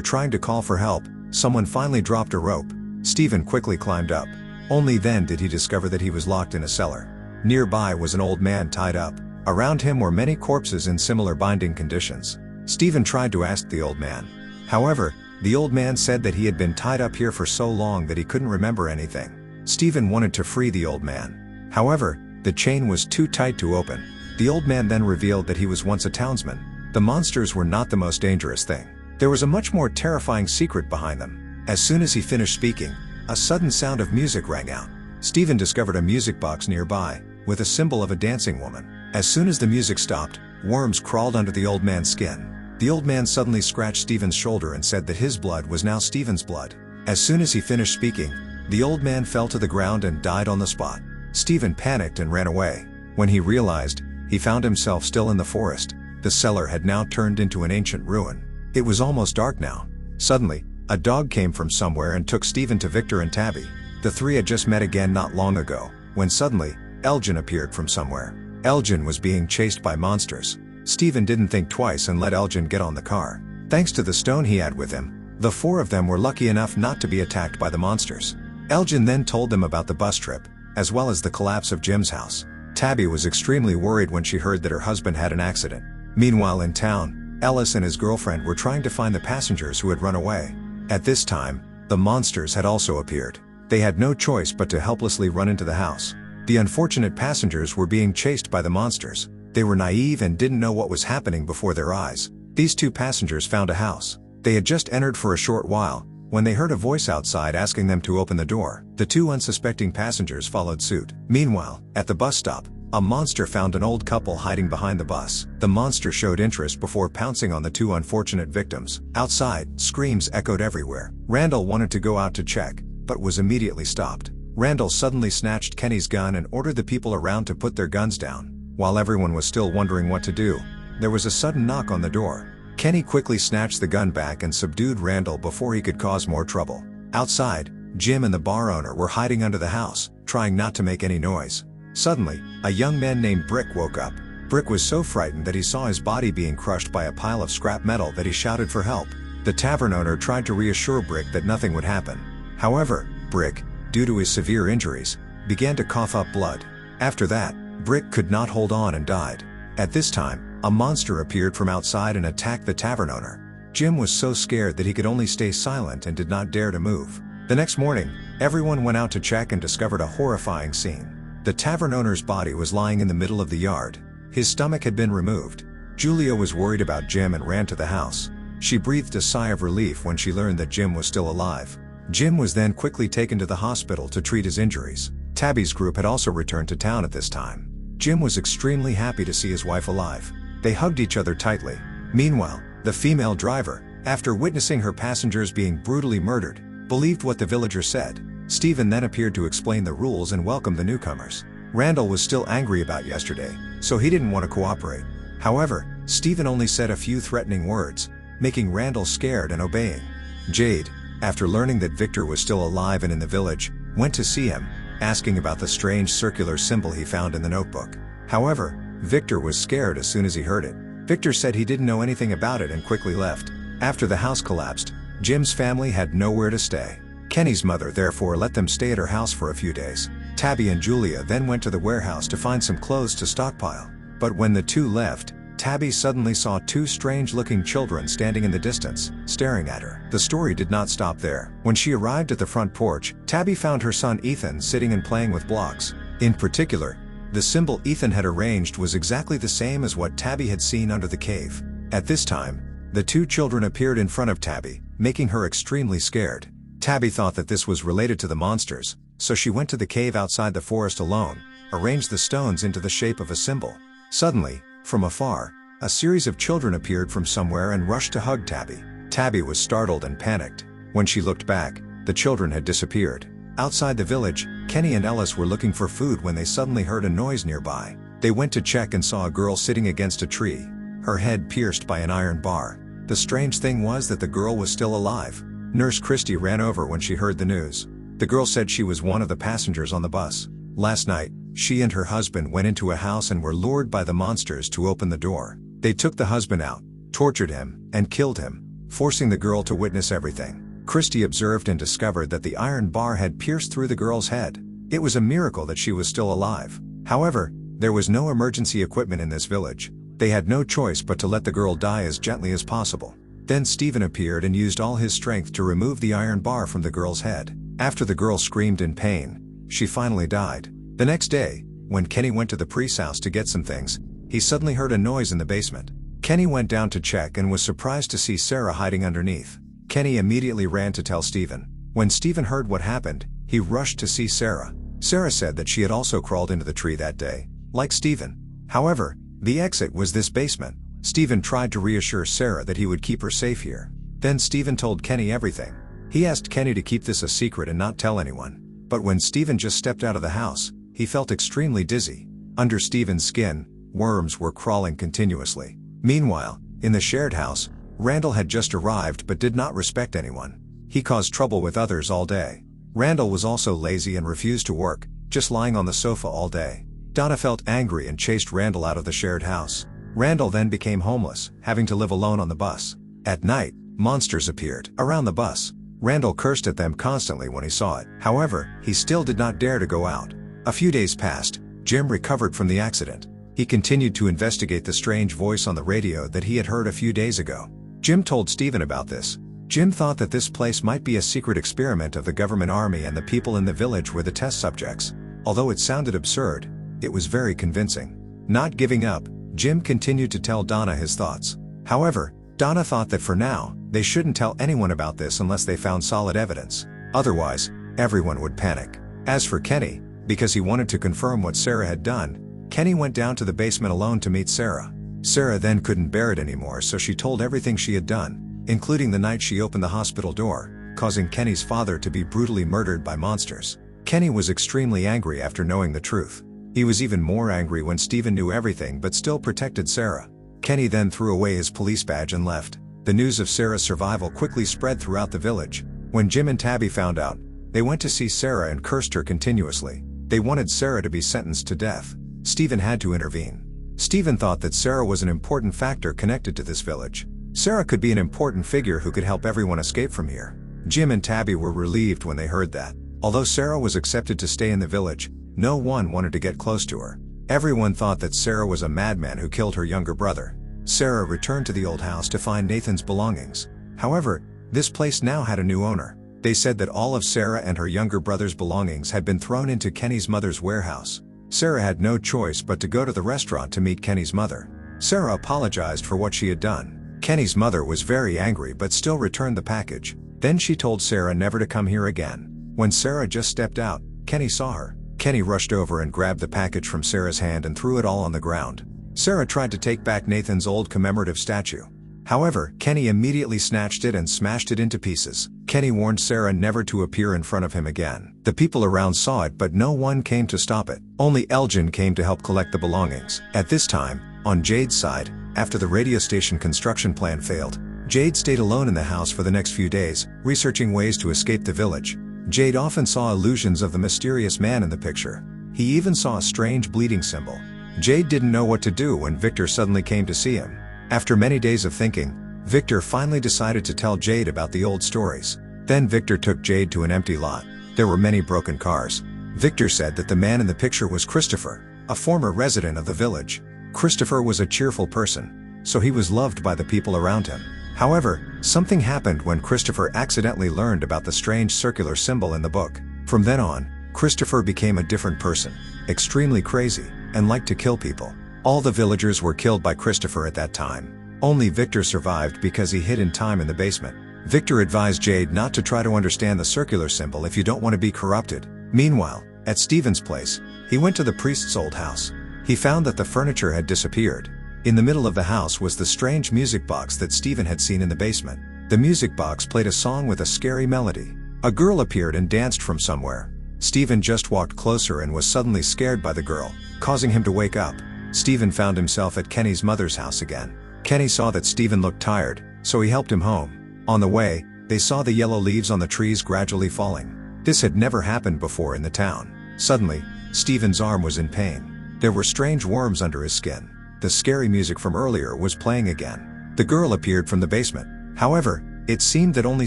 trying to call for help, someone finally dropped a rope. Stephen quickly climbed up. Only then did he discover that he was locked in a cellar. Nearby was an old man tied up. Around him were many corpses in similar binding conditions. Stephen tried to ask the old man. However, the old man said that he had been tied up here for so long that he couldn't remember anything. Stephen wanted to free the old man. However, the chain was too tight to open. The old man then revealed that he was once a townsman. The monsters were not the most dangerous thing. There was a much more terrifying secret behind them. As soon as he finished speaking, a sudden sound of music rang out. Stephen discovered a music box nearby, with a symbol of a dancing woman. As soon as the music stopped, worms crawled under the old man's skin. The old man suddenly scratched Stephen's shoulder and said that his blood was now Stephen's blood. As soon as he finished speaking, the old man fell to the ground and died on the spot. Stephen panicked and ran away. When he realized, he found himself still in the forest. The cellar had now turned into an ancient ruin. It was almost dark now. Suddenly, a dog came from somewhere and took Stephen to Victor and Tabby. The three had just met again not long ago, when suddenly, Elgin appeared from somewhere. Elgin was being chased by monsters. Stephen didn't think twice and let Elgin get on the car. Thanks to the stone he had with him, the four of them were lucky enough not to be attacked by the monsters. Elgin then told them about the bus trip, as well as the collapse of Jim's house. Tabby was extremely worried when she heard that her husband had an accident. Meanwhile in town, Ellis and his girlfriend were trying to find the passengers who had run away. At this time, the monsters had also appeared. They had no choice but to helplessly run into the house. The unfortunate passengers were being chased by the monsters. They were naive and didn't know what was happening before their eyes. These two passengers found a house. They had just entered for a short while, when they heard a voice outside asking them to open the door. The two unsuspecting passengers followed suit. Meanwhile, at the bus stop, a monster found an old couple hiding behind the bus. The monster showed interest before pouncing on the two unfortunate victims. Outside, screams echoed everywhere. Randall wanted to go out to check, but was immediately stopped. Randall suddenly snatched Kenny's gun and ordered the people around to put their guns down. While everyone was still wondering what to do, there was a sudden knock on the door. Kenny quickly snatched the gun back and subdued Randall before he could cause more trouble. Outside, Jim and the bar owner were hiding under the house, trying not to make any noise. Suddenly, a young man named Brick woke up. Brick was so frightened that he saw his body being crushed by a pile of scrap metal that he shouted for help. The tavern owner tried to reassure Brick that nothing would happen. However, Brick, due to his severe injuries, began to cough up blood. After that, Brick could not hold on and died. At this time, a monster appeared from outside and attacked the tavern owner. Jim was so scared that he could only stay silent and did not dare to move. The next morning, everyone went out to check and discovered a horrifying scene. The tavern owner's body was lying in the middle of the yard. His stomach had been removed. Julia was worried about Jim and ran to the house. She breathed a sigh of relief when she learned that Jim was still alive. Jim was then quickly taken to the hospital to treat his injuries. Tabby's group had also returned to town at this time. Jim was extremely happy to see his wife alive. They hugged each other tightly. Meanwhile, the female driver, after witnessing her passengers being brutally murdered, believed what the villagers said. Stephen then appeared to explain the rules and welcome the newcomers. Randall was still angry about yesterday, so he didn't want to cooperate. However, Stephen only said a few threatening words, making Randall scared and obeying. Jade, after learning that Victor was still alive and in the village, went to see him, asking about the strange circular symbol he found in the notebook. However, Victor was scared as soon as he heard it. Victor said he didn't know anything about it and quickly left. After the house collapsed, Jim's family had nowhere to stay. Kenny's mother therefore let them stay at her house for a few days. Tabby and Julia then went to the warehouse to find some clothes to stockpile. But when the two left, Tabby suddenly saw two strange-looking children standing in the distance, staring at her. The story did not stop there. When she arrived at the front porch, Tabby found her son Ethan sitting and playing with blocks. In particular, the symbol Ethan had arranged was exactly the same as what Tabby had seen under the cave. At this time, the two children appeared in front of Tabby, making her extremely scared. Tabby thought that this was related to the monsters, so she went to the cave outside the forest alone, arranged the stones into the shape of a symbol. Suddenly, from afar, a series of children appeared from somewhere and rushed to hug Tabby. Tabby was startled and panicked. When she looked back, the children had disappeared. Outside the village, Kenny and Ellis were looking for food when they suddenly heard a noise nearby. They went to check and saw a girl sitting against a tree, her head pierced by an iron bar. The strange thing was that the girl was still alive. Nurse Kristi ran over when she heard the news. The girl said she was one of the passengers on the bus. Last night, she and her husband went into a house and were lured by the monsters to open the door. They took the husband out, tortured him, and killed him, forcing the girl to witness everything. Kristi observed and discovered that the iron bar had pierced through the girl's head. It was a miracle that she was still alive. However, there was no emergency equipment in this village. They had no choice but to let the girl die as gently as possible. Then Stephen appeared and used all his strength to remove the iron bar from the girl's head. After the girl screamed in pain, she finally died. The next day, when Kenny went to the priest's house to get some things, he suddenly heard a noise in the basement. Kenny went down to check and was surprised to see Sara hiding underneath. Kenny immediately ran to tell Stephen. When Stephen heard what happened, he rushed to see Sara. Sara said that she had also crawled into the tree that day, like Stephen. However, the exit was this basement. Stephen tried to reassure Sara that he would keep her safe here. Then Stephen told Kenny everything. He asked Kenny to keep this a secret and not tell anyone. But when Stephen just stepped out of the house, he felt extremely dizzy. Under Stephen's skin, worms were crawling continuously. Meanwhile, in the shared house, Randall had just arrived but did not respect anyone. He caused trouble with others all day. Randall was also lazy and refused to work, just lying on the sofa all day. Donna felt angry and chased Randall out of the shared house. Randall then became homeless, having to live alone on the bus. At night, monsters appeared around the bus. Randall cursed at them constantly when he saw it. However, he still did not dare to go out. A few days passed. Jim recovered from the accident. He continued to investigate the strange voice on the radio that he had heard a few days ago. Jim told Stephen about this. Jim thought that this place might be a secret experiment of the government army and the people in the village were the test subjects. Although it sounded absurd, it was very convincing. Not giving up, Jim continued to tell Donna his thoughts. However, Donna thought that for now, they shouldn't tell anyone about this unless they found solid evidence. Otherwise, everyone would panic. As for Kenny, because he wanted to confirm what Sara had done, Kenny went down to the basement alone to meet Sara. Sara then couldn't bear it anymore, so she told everything she had done, including the night she opened the hospital door, causing Kenny's father to be brutally murdered by monsters. Kenny was extremely angry after knowing the truth. He was even more angry when Stephen knew everything but still protected Sara. Kenny then threw away his police badge and left. The news of Sara's survival quickly spread throughout the village. When Jim and Tabby found out, they went to see Sara and cursed her continuously. They wanted Sara to be sentenced to death. Stephen had to intervene. Stephen thought that Sara was an important factor connected to this village. Sara could be an important figure who could help everyone escape from here. Jim and Tabby were relieved when they heard that. Although Sara was accepted to stay in the village, no one wanted to get close to her. Everyone thought that Sara was a madman who killed her younger brother. Sara returned to the old house to find Nathan's belongings. However, this place now had a new owner. They said that all of Sara and her younger brother's belongings had been thrown into Kenny's mother's warehouse. Sara had no choice but to go to the restaurant to meet Kenny's mother. Sara apologized for what she had done. Kenny's mother was very angry but still returned the package. Then she told Sara never to come here again. When Sara just stepped out, Kenny saw her. Kenny rushed over and grabbed the package from Sara's hand and threw it all on the ground. Sara tried to take back Nathan's old commemorative statue. However, Kenny immediately snatched it and smashed it into pieces. Kenny warned Sara never to appear in front of him again. The people around saw it but no one came to stop it. Only Elgin came to help collect the belongings. At this time, on Jade's side, after the radio station construction plan failed, Jade stayed alone in the house for the next few days, researching ways to escape the village. Jade often saw illusions of the mysterious man in the picture. He even saw a strange bleeding symbol. Jade didn't know what to do when Victor suddenly came to see him. After many days of thinking, Victor finally decided to tell Jade about the old stories. Then Victor took Jade to an empty lot. There were many broken cars. Victor said that the man in the picture was Christopher, a former resident of the village. Christopher was a cheerful person, so he was loved by the people around him. However, something happened when Christopher accidentally learned about the strange circular symbol in the book. From then on, Christopher became a different person, extremely crazy, and liked to kill people. All the villagers were killed by Christopher at that time. Only Victor survived because he hid in time in the basement. Victor advised Jade not to try to understand the circular symbol if you don't want to be corrupted. Meanwhile, at Stephen's place, he went to the priest's old house. He found that the furniture had disappeared. In the middle of the house was the strange music box that Stephen had seen in the basement. The music box played a song with a scary melody. A girl appeared and danced from somewhere. Stephen just walked closer and was suddenly scared by the girl, causing him to wake up. Stephen found himself at Kenny's mother's house again. Kenny saw that Stephen looked tired, so he helped him home. On the way, they saw the yellow leaves on the trees gradually falling. This had never happened before in the town. Suddenly, Stephen's arm was in pain. There were strange worms under his skin. The scary music from earlier was playing again. The girl appeared from the basement. However, it seemed that only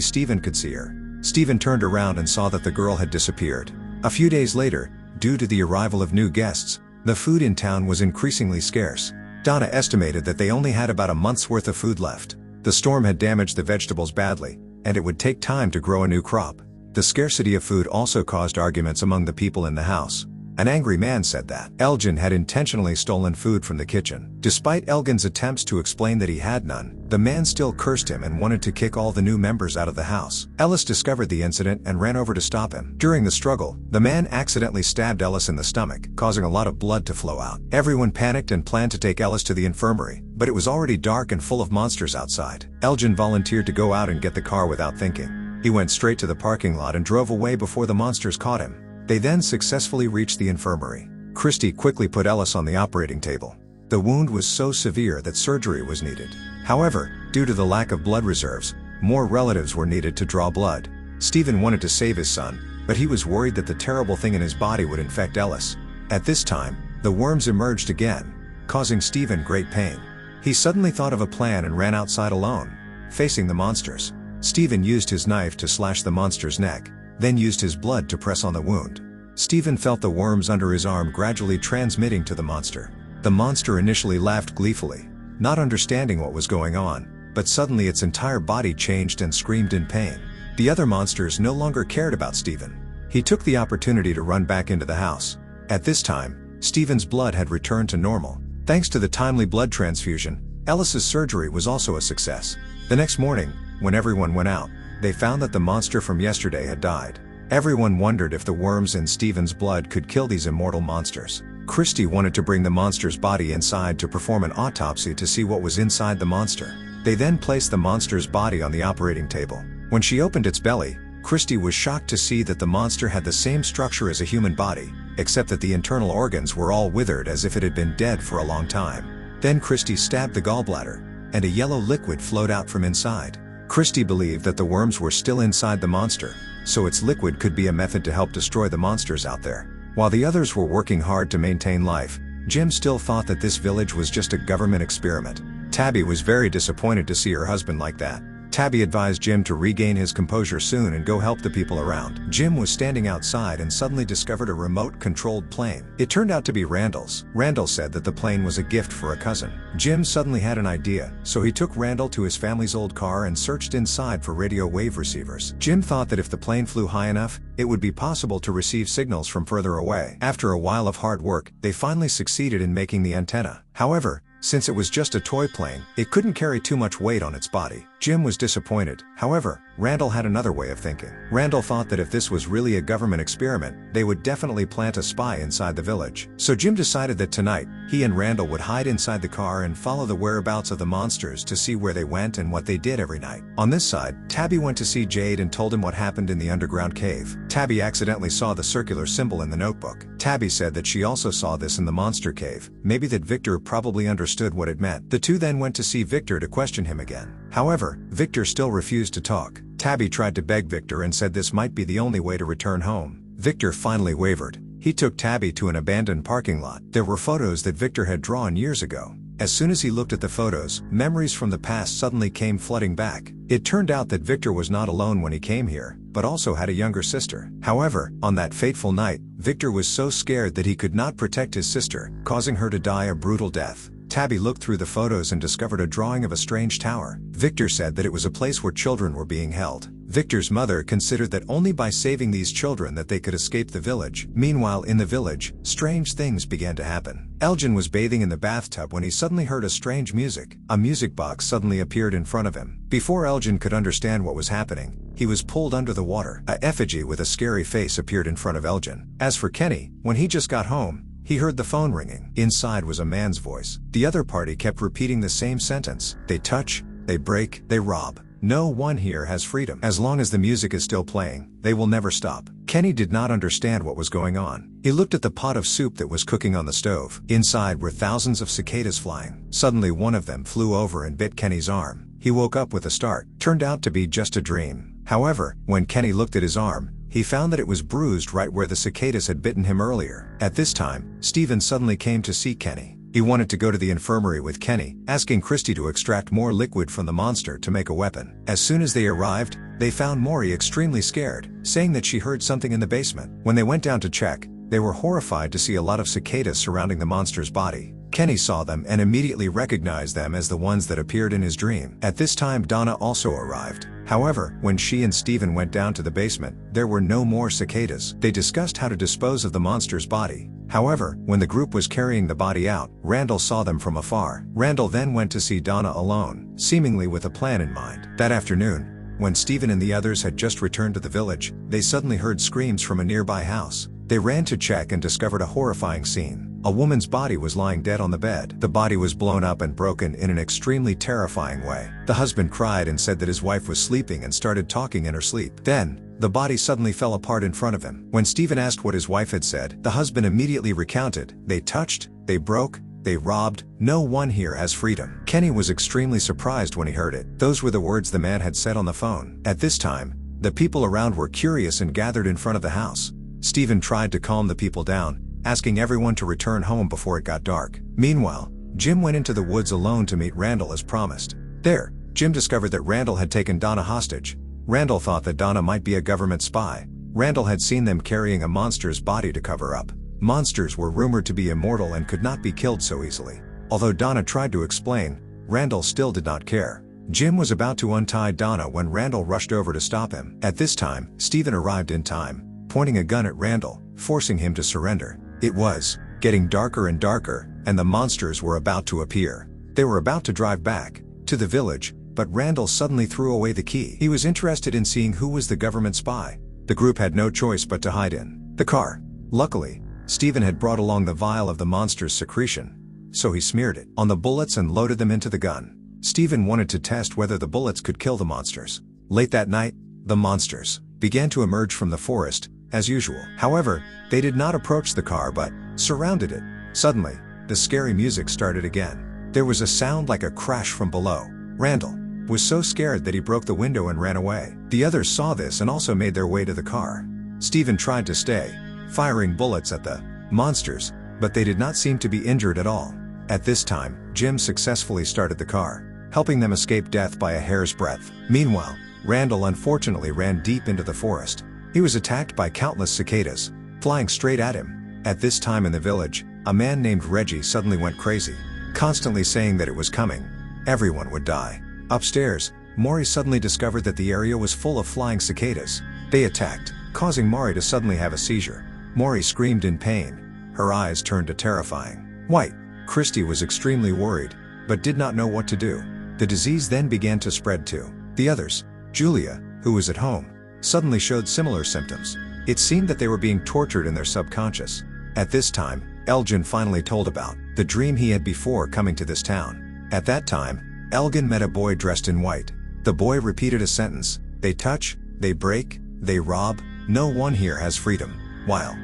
Stephen could see her. Stephen turned around and saw that the girl had disappeared. A few days later, due to the arrival of new guests, the food in town was increasingly scarce. Donna estimated that they only had about a month's worth of food left. The storm had damaged the vegetables badly, and it would take time to grow a new crop. The scarcity of food also caused arguments among the people in the house. An angry man said that Elgin had intentionally stolen food from the kitchen. Despite Elgin's attempts to explain that he had none, the man still cursed him and wanted to kick all the new members out of the house. Ellis discovered the incident and ran over to stop him. During the struggle, the man accidentally stabbed Ellis in the stomach, causing a lot of blood to flow out. Everyone panicked and planned to take Ellis to the infirmary, but it was already dark and full of monsters outside. Elgin volunteered to go out and get the car without thinking. He went straight to the parking lot and drove away before the monsters caught him. They then successfully reached the infirmary. Kristi quickly put Ellis on the operating table. The wound was so severe that surgery was needed. However, due to the lack of blood reserves, more relatives were needed to draw blood. Stephen wanted to save his son, but he was worried that the terrible thing in his body would infect Ellis. At this time, the worms emerged again, causing Stephen great pain. He suddenly thought of a plan and ran outside alone, facing the monsters. Stephen used his knife to slash the monster's neck, then used his blood to press on the wound. Stephen felt the worms under his arm gradually transmitting to the monster. The monster initially laughed gleefully, not understanding what was going on, but suddenly its entire body changed and screamed in pain. The other monsters no longer cared about Stephen. He took the opportunity to run back into the house. At this time, Stephen's blood had returned to normal. Thanks to the timely blood transfusion, Ellis's surgery was also a success. The next morning, when everyone went out, they found that the monster from yesterday had died. Everyone wondered if the worms in Stephen's blood could kill these immortal monsters. Kristi wanted to bring the monster's body inside to perform an autopsy to see what was inside the monster. They then placed the monster's body on the operating table. When she opened its belly, Kristi was shocked to see that the monster had the same structure as a human body, except that the internal organs were all withered as if it had been dead for a long time. Then Kristi stabbed the gallbladder, and a yellow liquid flowed out from inside. Kristi believed that the worms were still inside the monster, so its liquid could be a method to help destroy the monsters out there. While the others were working hard to maintain life, Jim still thought that this village was just a government experiment. Tabby was very disappointed to see her husband like that. Tabby advised Jim to regain his composure soon and go help the people around. Jim was standing outside and suddenly discovered a remote-controlled plane. It turned out to be Randall's. Randall said that the plane was a gift for a cousin. Jim suddenly had an idea, so he took Randall to his family's old car and searched inside for radio wave receivers. Jim thought that if the plane flew high enough, it would be possible to receive signals from further away. After a while of hard work, they finally succeeded in making the antenna. However, since it was just a toy plane, it couldn't carry too much weight on its body. Jim was disappointed. However, Randall had another way of thinking. Randall thought that if this was really a government experiment, they would definitely plant a spy inside the village. So Jim decided that tonight, he and Randall would hide inside the car and follow the whereabouts of the monsters to see where they went and what they did every night. On this side, Tabby went to see Jade and told him what happened in the underground cave. Tabby accidentally saw the circular symbol in the notebook. Tabby said that she also saw this in the monster cave. Maybe that Victor probably understood what it meant. The two then went to see Victor to question him again. However, Victor still refused to talk. Tabby tried to beg Victor and said this might be the only way to return home. Victor finally wavered. He took Tabby to an abandoned parking lot. There were photos that Victor had drawn years ago. As soon as he looked at the photos, memories from the past suddenly came flooding back. It turned out that Victor was not alone when he came here, but also had a younger sister. However, on that fateful night, Victor was so scared that he could not protect his sister, causing her to die a brutal death. Tabby looked through the photos and discovered a drawing of a strange tower. Victor said that it was a place where children were being held. Victor's mother considered that only by saving these children that they could escape the village. Meanwhile, in the village, strange things began to happen. Elgin was bathing in the bathtub when he suddenly heard a strange music. A music box suddenly appeared in front of him. Before Elgin could understand what was happening, he was pulled under the water. A effigy with a scary face appeared in front of Elgin. As for Kenny, when he just got home, he heard the phone ringing. Inside was a man's voice. The other party kept repeating the same sentence. They touch, they break, they rob. No one here has freedom. As long as the music is still playing, they will never stop. Kenny did not understand what was going on. He looked at the pot of soup that was cooking on the stove. Inside were thousands of cicadas flying. Suddenly one of them flew over and bit Kenny's arm. He woke up with a start. Turned out to be just a dream. However, when Kenny looked at his arm, he found that it was bruised right where the cicadas had bitten him earlier. At this time, Stephen suddenly came to see Kenny. He wanted to go to the infirmary with Kenny, asking Kristi to extract more liquid from the monster to make a weapon. As soon as they arrived, they found Maury extremely scared, saying that she heard something in the basement. When they went down to check, they were horrified to see a lot of cicadas surrounding the monster's body. Kenny saw them and immediately recognized them as the ones that appeared in his dream. At this time, Donna also arrived. However, when she and Stephen went down to the basement, there were no more cicadas. They discussed how to dispose of the monster's body. However, when the group was carrying the body out, Randall saw them from afar. Randall then went to see Donna alone, seemingly with a plan in mind. That afternoon, when Stephen and the others had just returned to the village, they suddenly heard screams from a nearby house. They ran to check and discovered a horrifying scene. A woman's body was lying dead on the bed. The body was blown up and broken in an extremely terrifying way. The husband cried and said that his wife was sleeping and started talking in her sleep. Then, the body suddenly fell apart in front of him. When Stephen asked what his wife had said, the husband immediately recounted, "They touched, they broke, they robbed, no one here has freedom." Kenny was extremely surprised when he heard it. Those were the words the man had said on the phone. At this time, the people around were curious and gathered in front of the house. Stephen tried to calm the people down, asking everyone to return home before it got dark. Meanwhile, Jim went into the woods alone to meet Randall as promised. There, Jim discovered that Randall had taken Donna hostage. Randall thought that Donna might be a government spy. Randall had seen them carrying a monster's body to cover up. Monsters were rumored to be immortal and could not be killed so easily. Although Donna tried to explain, Randall still did not care. Jim was about to untie Donna when Randall rushed over to stop him. At this time, Stephen arrived in time, pointing a gun at Randall, forcing him to surrender. It was getting darker and darker, and the monsters were about to appear. They were about to drive back to the village, but Randall suddenly threw away the key. He was interested in seeing who was the government spy. The group had no choice but to hide in the car. Luckily, Stephen had brought along the vial of the monster's secretion, so he smeared it on the bullets and loaded them into the gun. Stephen wanted to test whether the bullets could kill the monsters. Late that night, the monsters began to emerge from the forest, as usual. However, they did not approach the car but surrounded it. Suddenly, the scary music started again. There was a sound like a crash from below. Randall was so scared that he broke the window and ran away. The others saw this and also made their way to the car. Stephen tried to stay, firing bullets at the monsters, but they did not seem to be injured at all. At this time, Jim successfully started the car, helping them escape death by a hair's breadth. Meanwhile, Randall unfortunately ran deep into the forest. He was attacked by countless cicadas, flying straight at him. At this time in the village, a man named Reggie suddenly went crazy, constantly saying that it was coming. Everyone would die. Upstairs, Maury suddenly discovered that the area was full of flying cicadas. They attacked, causing Maury to suddenly have a seizure. Maury screamed in pain. Her eyes turned to terrifying white. Kristi was extremely worried, but did not know what to do. The disease then began to spread too. The others, Julia, who was at home, suddenly showed similar symptoms. It seemed that they were being tortured in their subconscious. At this time, Elgin finally told about the dream he had before coming to this town. At that time, Elgin met a boy dressed in white. The boy repeated a sentence: "They touch, they break, they rob, no one here has freedom." While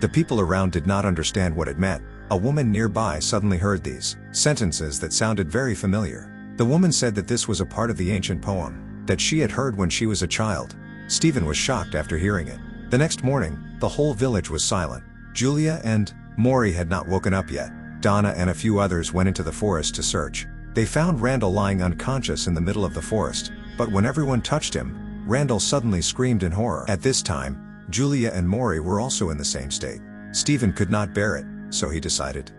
the people around did not understand what it meant, a woman nearby suddenly heard these sentences that sounded very familiar. The woman said that this was a part of the ancient poem that she had heard when she was a child. Stephen was shocked after hearing it. The next morning, the whole village was silent. Julia and Maury had not woken up yet. Donna and a few others went into the forest to search. They found Randall lying unconscious in the middle of the forest, but when everyone touched him, Randall suddenly screamed in horror. At this time, Julia and Maury were also in the same state. Stephen could not bear it, so he decided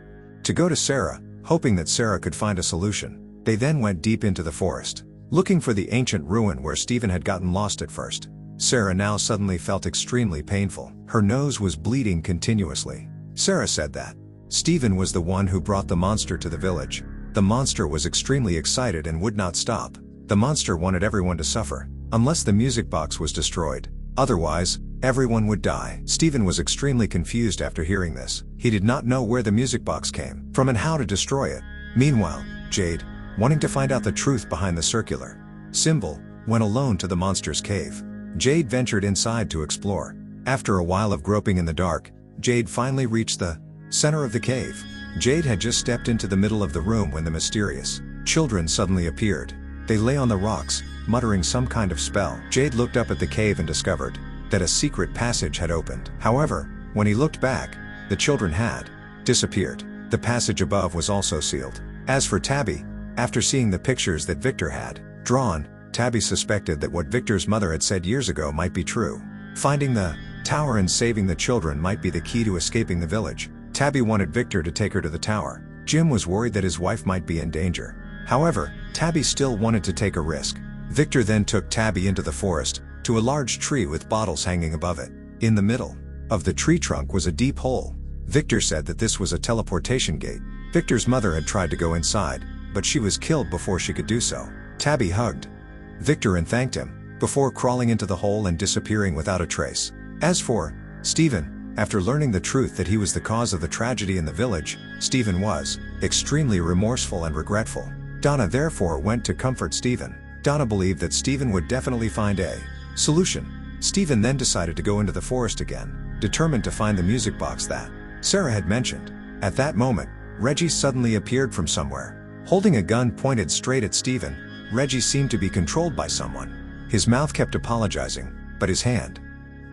to go to Sara, hoping that Sara could find a solution. They then went deep into the forest, looking for the ancient ruin where Stephen had gotten lost at first. Sara now suddenly felt extremely painful. Her nose was bleeding continuously. Sara said that Stephen was the one who brought the monster to the village. The monster was extremely excited and would not stop. The monster wanted everyone to suffer, unless the music box was destroyed. Otherwise, everyone would die. Stephen was extremely confused after hearing this. He did not know where the music box came from and how to destroy it. Meanwhile, Jade, wanting to find out the truth behind the circular symbol, went alone to the monster's cave. Jade ventured inside to explore. After a while of groping in the dark, Jade finally reached the center of the cave. Jade had just stepped into the middle of the room when the mysterious children suddenly appeared. They lay on the rocks, muttering some kind of spell. Jade looked up at the cave and discovered that a secret passage had opened. However, when he looked back, the children had disappeared. The passage above was also sealed. As for Tabby, after seeing the pictures that Victor had drawn, Tabby suspected that what Victor's mother had said years ago might be true. Finding the tower and saving the children might be the key to escaping the village. Tabby wanted Victor to take her to the tower. Jim was worried that his wife might be in danger. However, Tabby still wanted to take a risk. Victor then took Tabby into the forest, to a large tree with bottles hanging above it. In the middle of the tree trunk was a deep hole. Victor said that this was a teleportation gate. Victor's mother had tried to go inside, but she was killed before she could do so. Tabby hugged Victor and thanked him, before crawling into the hole and disappearing without a trace. As for Stephen, after learning the truth that he was the cause of the tragedy in the village, Stephen was extremely remorseful and regretful. Donna therefore went to comfort Stephen. Donna believed that Stephen would definitely find a solution. Stephen then decided to go into the forest again, determined to find the music box that Sara had mentioned. At that moment, Reggie suddenly appeared from somewhere. Holding a gun pointed straight at Stephen, Reggie seemed to be controlled by someone. His mouth kept apologizing, but his hand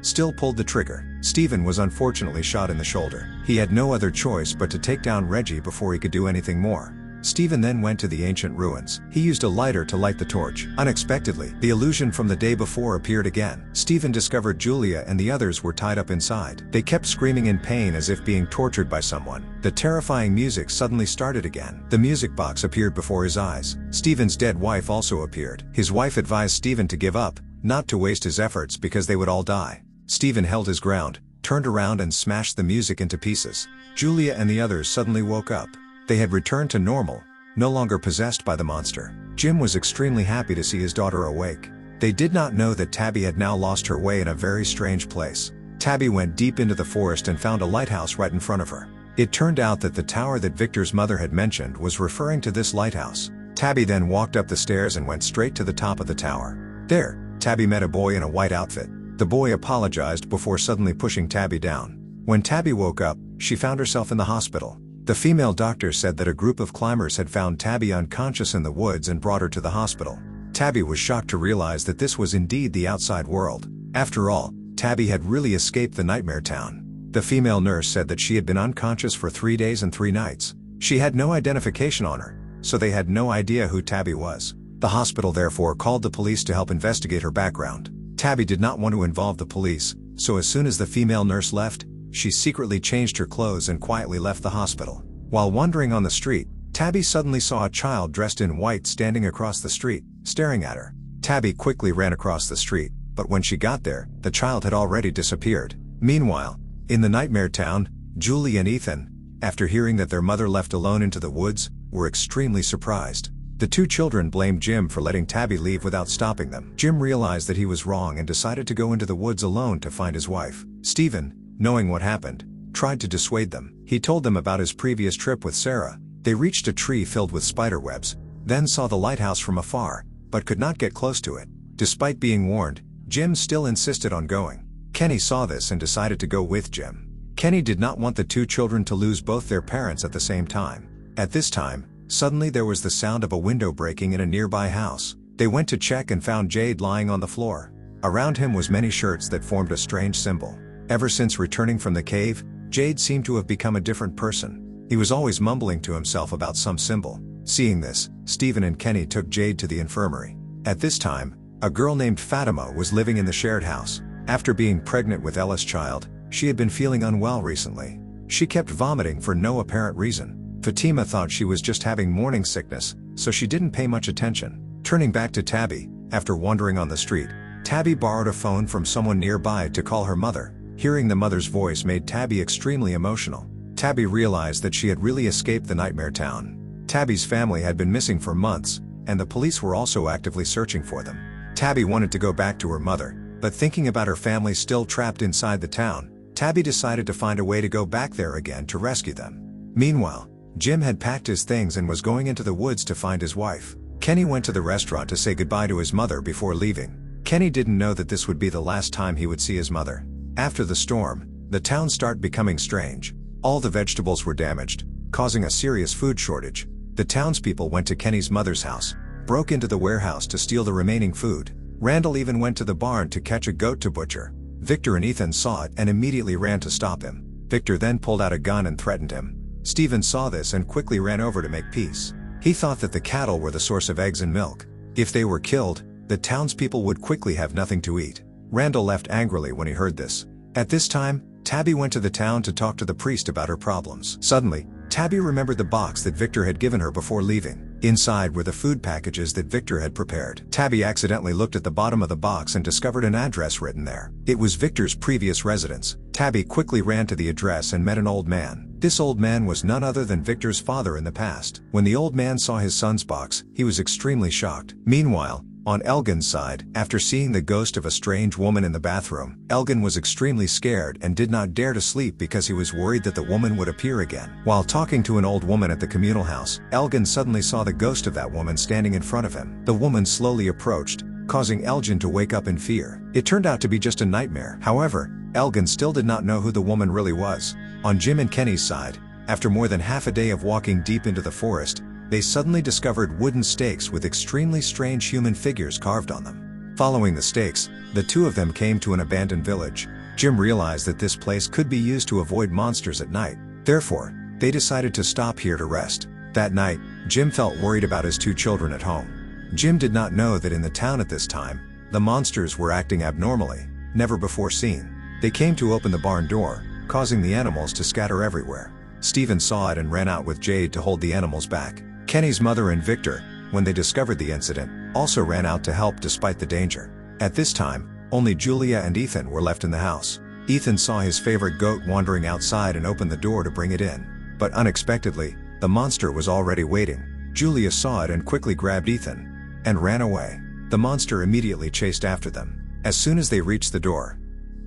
still pulled the trigger. Stephen was unfortunately shot in the shoulder. He had no other choice but to take down Reggie before he could do anything more. Stephen then went to the ancient ruins. He used a lighter to light the torch. Unexpectedly, the illusion from the day before appeared again. Stephen discovered Julia and the others were tied up inside. They kept screaming in pain as if being tortured by someone. The terrifying music suddenly started again. The music box appeared before his eyes. Stephen's dead wife also appeared. His wife advised Stephen to give up, not to waste his efforts because they would all die. Stephen held his ground, turned around and smashed the music into pieces. Julia and the others suddenly woke up. They had returned to normal, no longer possessed by the monster. Jim was extremely happy to see his daughter awake. They did not know that Tabby had now lost her way in a very strange place. Tabby went deep into the forest and found a lighthouse right in front of her. It turned out that the tower that Victor's mother had mentioned was referring to this lighthouse. Tabby then walked up the stairs and went straight to the top of the tower. There, Tabby met a boy in a white outfit. The boy apologized before suddenly pushing Tabby down. When Tabby woke up, she found herself in the hospital. The female doctor said that a group of climbers had found Tabby unconscious in the woods and brought her to the hospital. Tabby was shocked to realize that this was indeed the outside world. After all, Tabby had really escaped the nightmare town. The female nurse said that she had been unconscious for 3 days and 3 nights. She had no identification on her, so they had no idea who Tabby was. The hospital therefore called the police to help investigate her background. Tabby did not want to involve the police, so as soon as the female nurse left, she secretly changed her clothes and quietly left the hospital. While wandering on the street, Tabby suddenly saw a child dressed in white standing across the street, staring at her. Tabby quickly ran across the street, but when she got there, the child had already disappeared. Meanwhile, in the nightmare town, Julie and Ethan, after hearing that their mother left alone into the woods, were extremely surprised. The 2 children blamed Jim for letting Tabby leave without stopping them. Jim realized that he was wrong and decided to go into the woods alone to find his wife. Stephen, knowing what happened, tried to dissuade them. He told them about his previous trip with Sara. They reached a tree filled with spider webs, then saw the lighthouse from afar, but could not get close to it. Despite being warned, Jim still insisted on going. Kenny saw this and decided to go with Jim. Kenny did not want the 2 children to lose both their parents at the same time. At this time, suddenly there was the sound of a window breaking in a nearby house. They went to check and found Jade lying on the floor. Around him was many shirts that formed a strange symbol. Ever since returning from the cave, Jade seemed to have become a different person. He was always mumbling to himself about some symbol. Seeing this, Stephen and Kenny took Jade to the infirmary. At this time, a girl named Fatima was living in the shared house. After being pregnant with Ellis' child, she had been feeling unwell recently. She kept vomiting for no apparent reason. Fatima thought she was just having morning sickness, so she didn't pay much attention. Turning back to Tabby, after wandering on the street, Tabby borrowed a phone from someone nearby to call her mother. Hearing the mother's voice made Tabby extremely emotional. Tabby realized that she had really escaped the nightmare town. Tabby's family had been missing for months, and the police were also actively searching for them. Tabby wanted to go back to her mother, but thinking about her family still trapped inside the town, Tabby decided to find a way to go back there again to rescue them. Meanwhile, Jim had packed his things and was going into the woods to find his wife. Kenny went to the restaurant to say goodbye to his mother before leaving. Kenny didn't know that this would be the last time he would see his mother. After the storm, the town started becoming strange. All the vegetables were damaged, causing a serious food shortage. The townspeople went to Kenny's mother's house, broke into the warehouse to steal the remaining food. Randall even went to the barn to catch a goat to butcher. Victor and Ethan saw it and immediately ran to stop him. Victor then pulled out a gun and threatened him. Stephen saw this and quickly ran over to make peace. He thought that the cattle were the source of eggs and milk. If they were killed, the townspeople would quickly have nothing to eat. Randall left angrily when he heard this. At this time, Tabby went to the town to talk to the priest about her problems. Suddenly, Tabby remembered the box that Victor had given her before leaving. Inside were the food packages that Victor had prepared. Tabby accidentally looked at the bottom of the box and discovered an address written there. It was Victor's previous residence. Tabby quickly ran to the address and met an old man. This old man was none other than Victor's father in the past. When the old man saw his son's box, he was extremely shocked. Meanwhile, on Elgin's side, after seeing the ghost of a strange woman in the bathroom, Elgin was extremely scared and did not dare to sleep because he was worried that the woman would appear again. While talking to an old woman at the communal house, Elgin suddenly saw the ghost of that woman standing in front of him. The woman slowly approached, causing Elgin to wake up in fear. It turned out to be just a nightmare. However, Elgin still did not know who the woman really was. On Jim and Kenny's side, after more than half a day of walking deep into the forest, they suddenly discovered wooden stakes with extremely strange human figures carved on them. Following the stakes, the two of them came to an abandoned village. Jim realized that this place could be used to avoid monsters at night. Therefore, they decided to stop here to rest. That night, Jim felt worried about his two children at home. Jim did not know that in the town at this time, the monsters were acting abnormally, never before seen. They came to open the barn door, causing the animals to scatter everywhere. Stephen saw it and ran out with Jade to hold the animals back. Kenny's mother and Victor, when they discovered the incident, also ran out to help despite the danger. At this time, only Julia and Ethan were left in the house. Ethan saw his favorite goat wandering outside and opened the door to bring it in. But unexpectedly, the monster was already waiting. Julia saw it and quickly grabbed Ethan and ran away. The monster immediately chased after them. As soon as they reached the door,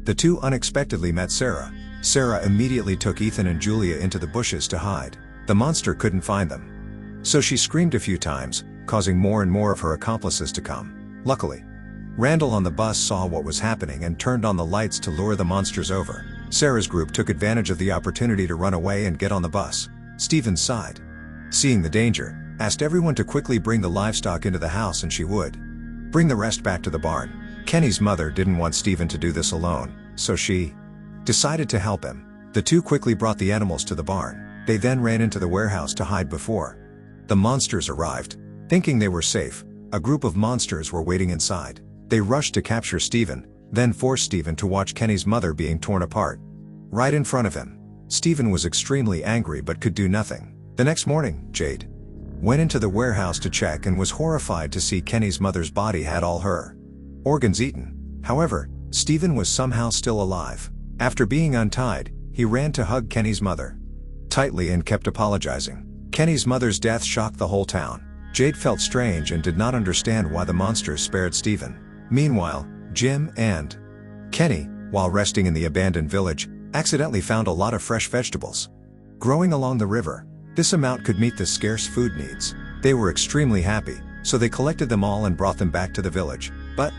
the two unexpectedly met Sara. Sara immediately took Ethan and Julia into the bushes to hide. The monster couldn't find them, so she screamed a few times, causing more and more of her accomplices to come. Luckily, Randall on the bus saw what was happening and turned on the lights to lure the monsters over. Sara's group took advantage of the opportunity to run away and get on the bus. Stephen sighed. Seeing the danger, asked everyone to quickly bring the livestock into the house and she would bring the rest back to the barn. Kenny's mother didn't want Stephen to do this alone, so she decided to help him. The two quickly brought the animals to the barn. They then ran into the warehouse to hide before the monsters arrived. Thinking they were safe, a group of monsters were waiting inside. They rushed to capture Stephen, then forced Stephen to watch Kenny's mother being torn apart right in front of him. Stephen was extremely angry but could do nothing. The next morning, Jade went into the warehouse to check and was horrified to see Kenny's mother's body had all her organs eaten. However, Stephen was somehow still alive. After being untied, he ran to hug Kenny's mother tightly and kept apologizing. Kenny's mother's death shocked the whole town. Jade felt strange and did not understand why the monsters spared Stephen. Meanwhile, Jim and Kenny, while resting in the abandoned village, accidentally found a lot of fresh vegetables growing along the river. This amount could meet the scarce food needs. They were extremely happy, so they collected them all and brought them back to the village. But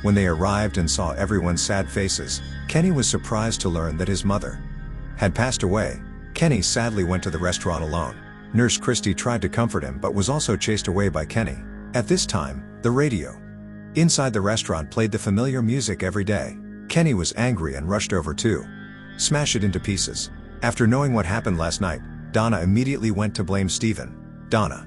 when they arrived and saw everyone's sad faces, Kenny was surprised to learn that his mother had passed away. Kenny sadly went to the restaurant alone. Nurse Kristi tried to comfort him but was also chased away by Kenny. At this time, the radio inside the restaurant played the familiar music every day. Kenny was angry and rushed over to smash it into pieces. After knowing what happened last night, Donna immediately went to blame Stephen. Donna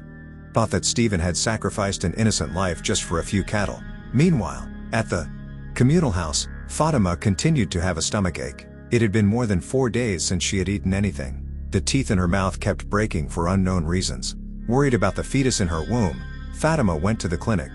thought that Stephen had sacrificed an innocent life just for a few cattle. Meanwhile, at the communal house, Fatima continued to have a stomachache. It had been more than 4 days since she had eaten anything. The teeth in her mouth kept breaking for unknown reasons. Worried about the fetus in her womb, Fatima went to the clinic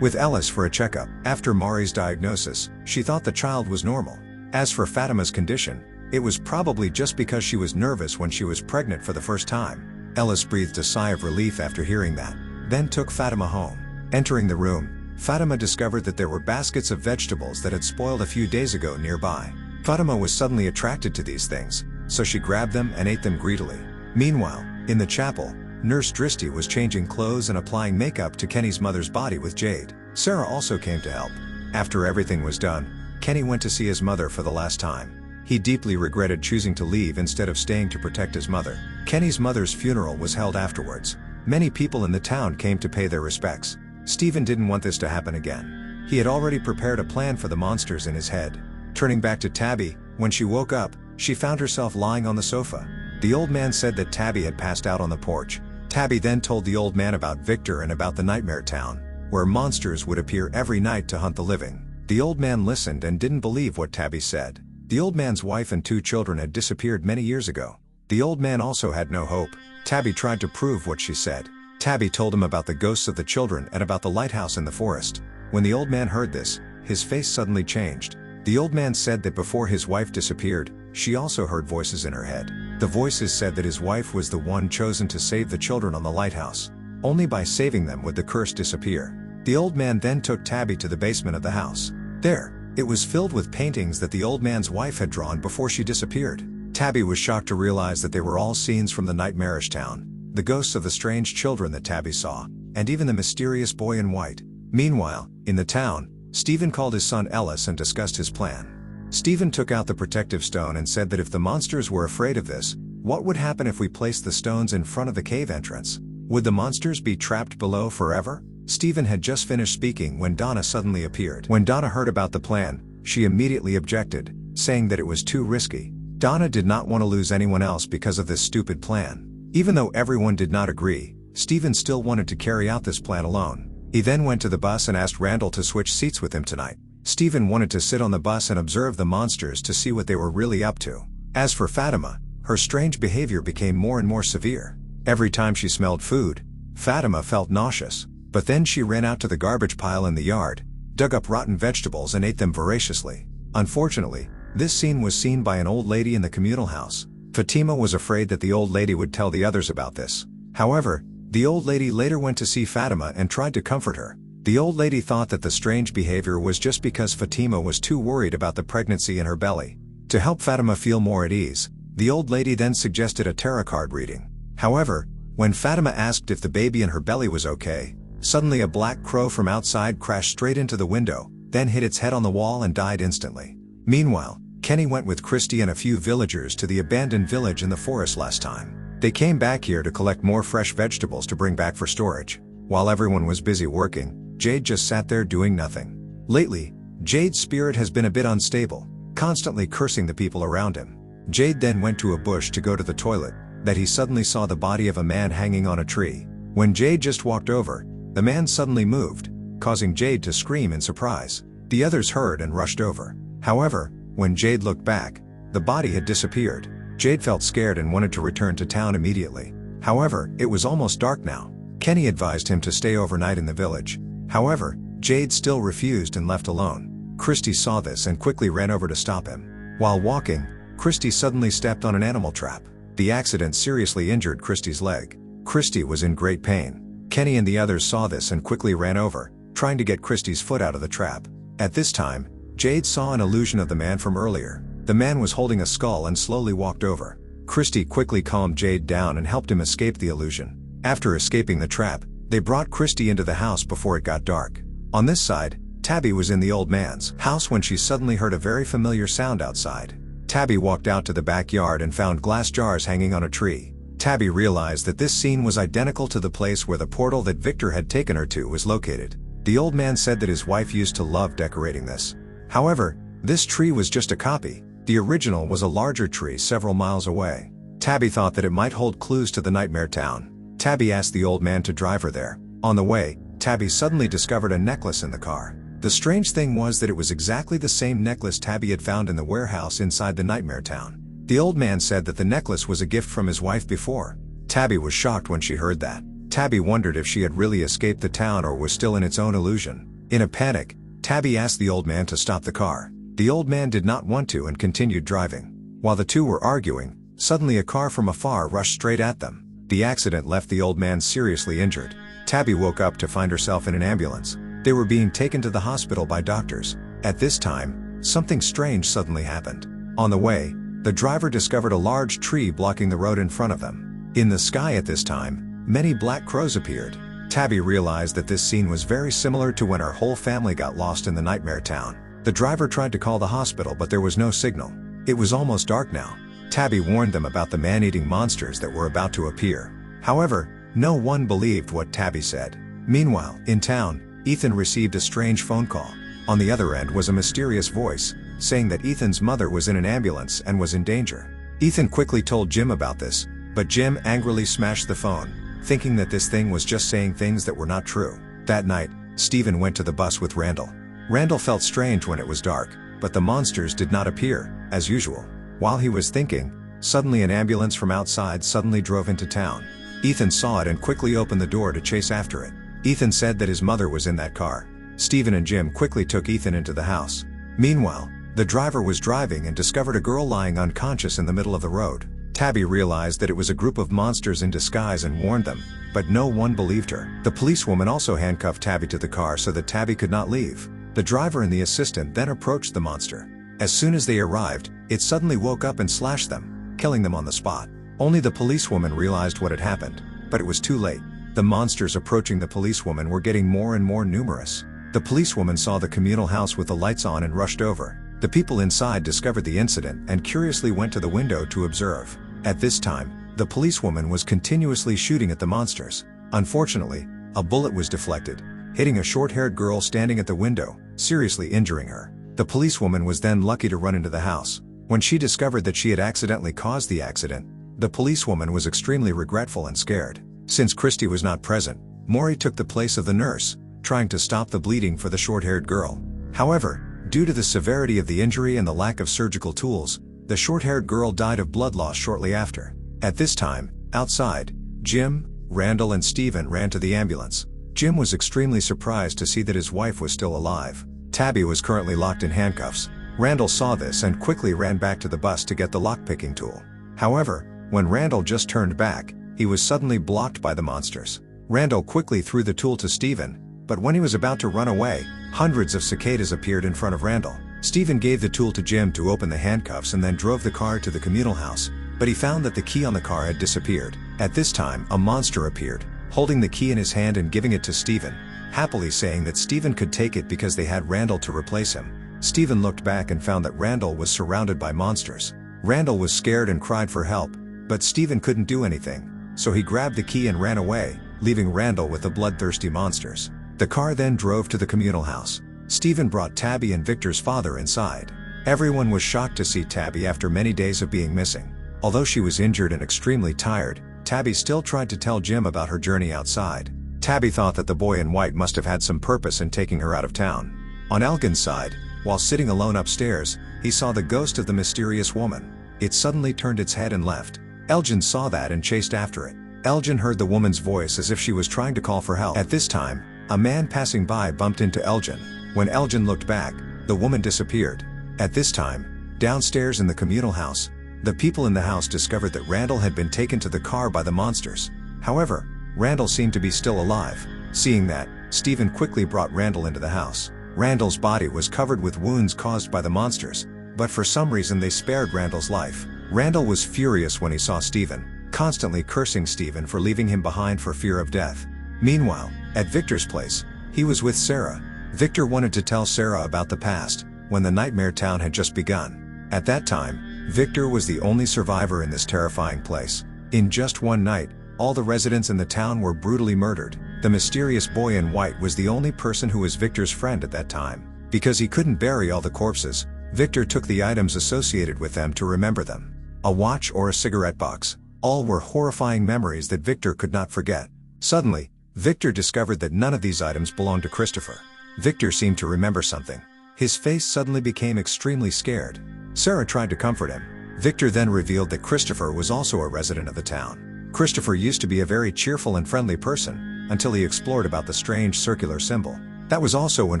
with Ellis for a checkup. After Mari's diagnosis, she thought the child was normal. As for Fatima's condition, it was probably just because she was nervous when she was pregnant for the first time. Ellis breathed a sigh of relief after hearing that, then took Fatima home. Entering the room, Fatima discovered that there were baskets of vegetables that had spoiled a few days ago nearby. Fatima was suddenly attracted to these things, so she grabbed them and ate them greedily. Meanwhile, in the chapel, Nurse Dristi was changing clothes and applying makeup to Kenny's mother's body with Jade. Sara also came to help. After everything was done, Kenny went to see his mother for the last time. He deeply regretted choosing to leave instead of staying to protect his mother. Kenny's mother's funeral was held afterwards. Many people in the town came to pay their respects. Stephen didn't want this to happen again. He had already prepared a plan for the monsters in his head. Turning back to Tabby, when she woke up, she found herself lying on the sofa. The old man said that Tabby had passed out on the porch. Tabby then told the old man about Victor and about the nightmare town, where monsters would appear every night to hunt the living. The old man listened and didn't believe what Tabby said. The old man's wife and 2 children had disappeared many years ago. The old man also had no hope. Tabby tried to prove what she said. Tabby told him about the ghosts of the children and about the lighthouse in the forest. When the old man heard this, his face suddenly changed. The old man said that before his wife disappeared, she also heard voices in her head. The voices said that his wife was the one chosen to save the children on the lighthouse. Only by saving them would the curse disappear. The old man then took Tabby to the basement of the house. There, it was filled with paintings that the old man's wife had drawn before she disappeared. Tabby was shocked to realize that they were all scenes from the nightmarish town, the ghosts of the strange children that Tabby saw, and even the mysterious boy in white. Meanwhile, in the town, Stephen called his son Ellis and discussed his plan. Stephen took out the protective stone and said that if the monsters were afraid of this, what would happen if we placed the stones in front of the cave entrance? Would the monsters be trapped below forever? Stephen had just finished speaking when Donna suddenly appeared. When Donna heard about the plan, she immediately objected, saying that it was too risky. Donna did not want to lose anyone else because of this stupid plan. Even though everyone did not agree, Stephen still wanted to carry out this plan alone. He then went to the bus and asked Randall to switch seats with him tonight. Stephen wanted to sit on the bus and observe the monsters to see what they were really up to. As for Fatima, her strange behavior became more and more severe. Every time she smelled food, Fatima felt nauseous. But then she ran out to the garbage pile in the yard, dug up rotten vegetables and ate them voraciously. Unfortunately, this scene was seen by an old lady in the communal house. Fatima was afraid that the old lady would tell the others about this. However, the old lady later went to see Fatima and tried to comfort her. The old lady thought that the strange behavior was just because Fatima was too worried about the pregnancy in her belly. To help Fatima feel more at ease, the old lady then suggested a tarot card reading. However, when Fatima asked if the baby in her belly was okay, suddenly a black crow from outside crashed straight into the window, then hit its head on the wall and died instantly. Meanwhile, Kenny went with Kristi and a few villagers to the abandoned village in the forest last time. They came back here to collect more fresh vegetables to bring back for storage. While everyone was busy working, Jade just sat there doing nothing. Lately, Jade's spirit has been a bit unstable, constantly cursing the people around him. Jade then went to a bush to go to the toilet, that he suddenly saw the body of a man hanging on a tree. When Jade just walked over, the man suddenly moved, causing Jade to scream in surprise. The others heard and rushed over. However, when Jade looked back, the body had disappeared. Jade felt scared and wanted to return to town immediately. However, it was almost dark now. Kenny advised him to stay overnight in the village. However, Jade still refused and left alone. Kristi saw this and quickly ran over to stop him. While walking, Kristi suddenly stepped on an animal trap. The accident seriously injured Kristi's leg. Kristi was in great pain. Kenny and the others saw this and quickly ran over, trying to get Kristi's foot out of the trap. At this time, Jade saw an illusion of the man from earlier. The man was holding a skull and slowly walked over. Kristi quickly calmed Jade down and helped him escape the illusion. After escaping the trap, they brought Kristi into the house before it got dark. On this side, Tabby was in the old man's house when she suddenly heard a very familiar sound outside. Tabby walked out to the backyard and found glass jars hanging on a tree. Tabby realized that this scene was identical to the place where the portal that Victor had taken her to was located. The old man said that his wife used to love decorating this. However, this tree was just a copy. The original was a larger tree several miles away. Tabby thought that it might hold clues to the nightmare town. Tabby asked the old man to drive her there. On the way, Tabby suddenly discovered a necklace in the car. The strange thing was that it was exactly the same necklace Tabby had found in the warehouse inside the nightmare town. The old man said that the necklace was a gift from his wife before. Tabby was shocked when she heard that. Tabby wondered if she had really escaped the town or was still in its own illusion. In a panic, Tabby asked the old man to stop the car. The old man did not want to and continued driving. While the two were arguing, suddenly a car from afar rushed straight at them. The accident left the old man seriously injured. Tabby woke up to find herself in an ambulance. They were being taken to the hospital by doctors. At this time, something strange suddenly happened. On the way, the driver discovered a large tree blocking the road in front of them. In the sky at this time, many black crows appeared. Tabby realized that this scene was very similar to when our whole family got lost in the nightmare town. The driver tried to call the hospital, but there was no signal. It was almost dark now. Tabby warned them about the man-eating monsters that were about to appear. However, no one believed what Tabby said. Meanwhile, in town, Ethan received a strange phone call. On the other end was a mysterious voice, saying that Ethan's mother was in an ambulance and was in danger. Ethan quickly told Jim about this, but Jim angrily smashed the phone, thinking that this thing was just saying things that were not true. That night, Stephen went to the bus with Randall. Randall felt strange when it was dark, but the monsters did not appear, as usual. While he was thinking, suddenly an ambulance from outside suddenly drove into town. Ethan saw it and quickly opened the door to chase after it. Ethan said that his mother was in that car. Stephen and Jim quickly took Ethan into the house. Meanwhile, the driver was driving and discovered a girl lying unconscious in the middle of the road. Tabby realized that it was a group of monsters in disguise and warned them, but no one believed her. The policewoman also handcuffed Tabby to the car so that Tabby could not leave. The driver and the assistant then approached the monster. As soon as they arrived, it suddenly woke up and slashed them, killing them on the spot. Only the policewoman realized what had happened, but it was too late. The monsters approaching the policewoman were getting more and more numerous. The policewoman saw the communal house with the lights on and rushed over. The people inside discovered the incident and curiously went to the window to observe. At this time, the policewoman was continuously shooting at the monsters. Unfortunately, a bullet was deflected, hitting a short-haired girl standing at the window, seriously injuring her. The policewoman was then lucky to run into the house. When she discovered that she had accidentally caused the accident, the policewoman was extremely regretful and scared. Since Kristi was not present, Maury took the place of the nurse, trying to stop the bleeding for the short-haired girl. However, due to the severity of the injury and the lack of surgical tools, the short-haired girl died of blood loss shortly after. At this time, outside, Jim, Randall and Stephen ran to the ambulance. Jim was extremely surprised to see that his wife was still alive. Tabby was currently locked in handcuffs. Randall saw this and quickly ran back to the bus to get the lockpicking tool. However, when Randall just turned back, he was suddenly blocked by the monsters. Randall quickly threw the tool to Stephen, but when he was about to run away, hundreds of cicadas appeared in front of Randall. Stephen gave the tool to Jim to open the handcuffs and then drove the car to the communal house, but he found that the key on the car had disappeared. At this time, a monster appeared, holding the key in his hand and giving it to Stephen, happily saying that Stephen could take it because they had Randall to replace him. Stephen looked back and found that Randall was surrounded by monsters. Randall was scared and cried for help, but Stephen couldn't do anything, so he grabbed the key and ran away, leaving Randall with the bloodthirsty monsters. The car then drove to the communal house. Stephen brought Tabby and Victor's father inside. Everyone was shocked to see Tabby after many days of being missing. Although she was injured and extremely tired, Tabby still tried to tell Jim about her journey outside. Tabby thought that the boy in white must have had some purpose in taking her out of town. On Elgin's side, while sitting alone upstairs, he saw the ghost of the mysterious woman. It suddenly turned its head and left. Elgin saw that and chased after it. Elgin heard the woman's voice as if she was trying to call for help. At this time, a man passing by bumped into Elgin. When Elgin looked back, the woman disappeared. At this time, downstairs in the communal house, the people in the house discovered that Randall had been taken to the car by the monsters. However, Randall seemed to be still alive. Seeing that, Stephen quickly brought Randall into the house. Randall's body was covered with wounds caused by the monsters, but for some reason they spared Randall's life. Randall was furious when he saw Stephen, constantly cursing Stephen for leaving him behind for fear of death. Meanwhile, at Victor's place, he was with Sara. Victor wanted to tell Sara about the past, when the nightmare town had just begun. At that time, Victor was the only survivor in this terrifying place. In just one night, all the residents in the town were brutally murdered. The mysterious boy in white was the only person who was Victor's friend at that time. Because he couldn't bury all the corpses, Victor took the items associated with them to remember them. A watch or a cigarette box. All were horrifying memories that Victor could not forget. Suddenly, Victor discovered that none of these items belonged to Christopher. Victor seemed to remember something. His face suddenly became extremely scared. Sara tried to comfort him. Victor then revealed that Christopher was also a resident of the town. Christopher used to be a very cheerful and friendly person, until he explored about the strange circular symbol. That was also when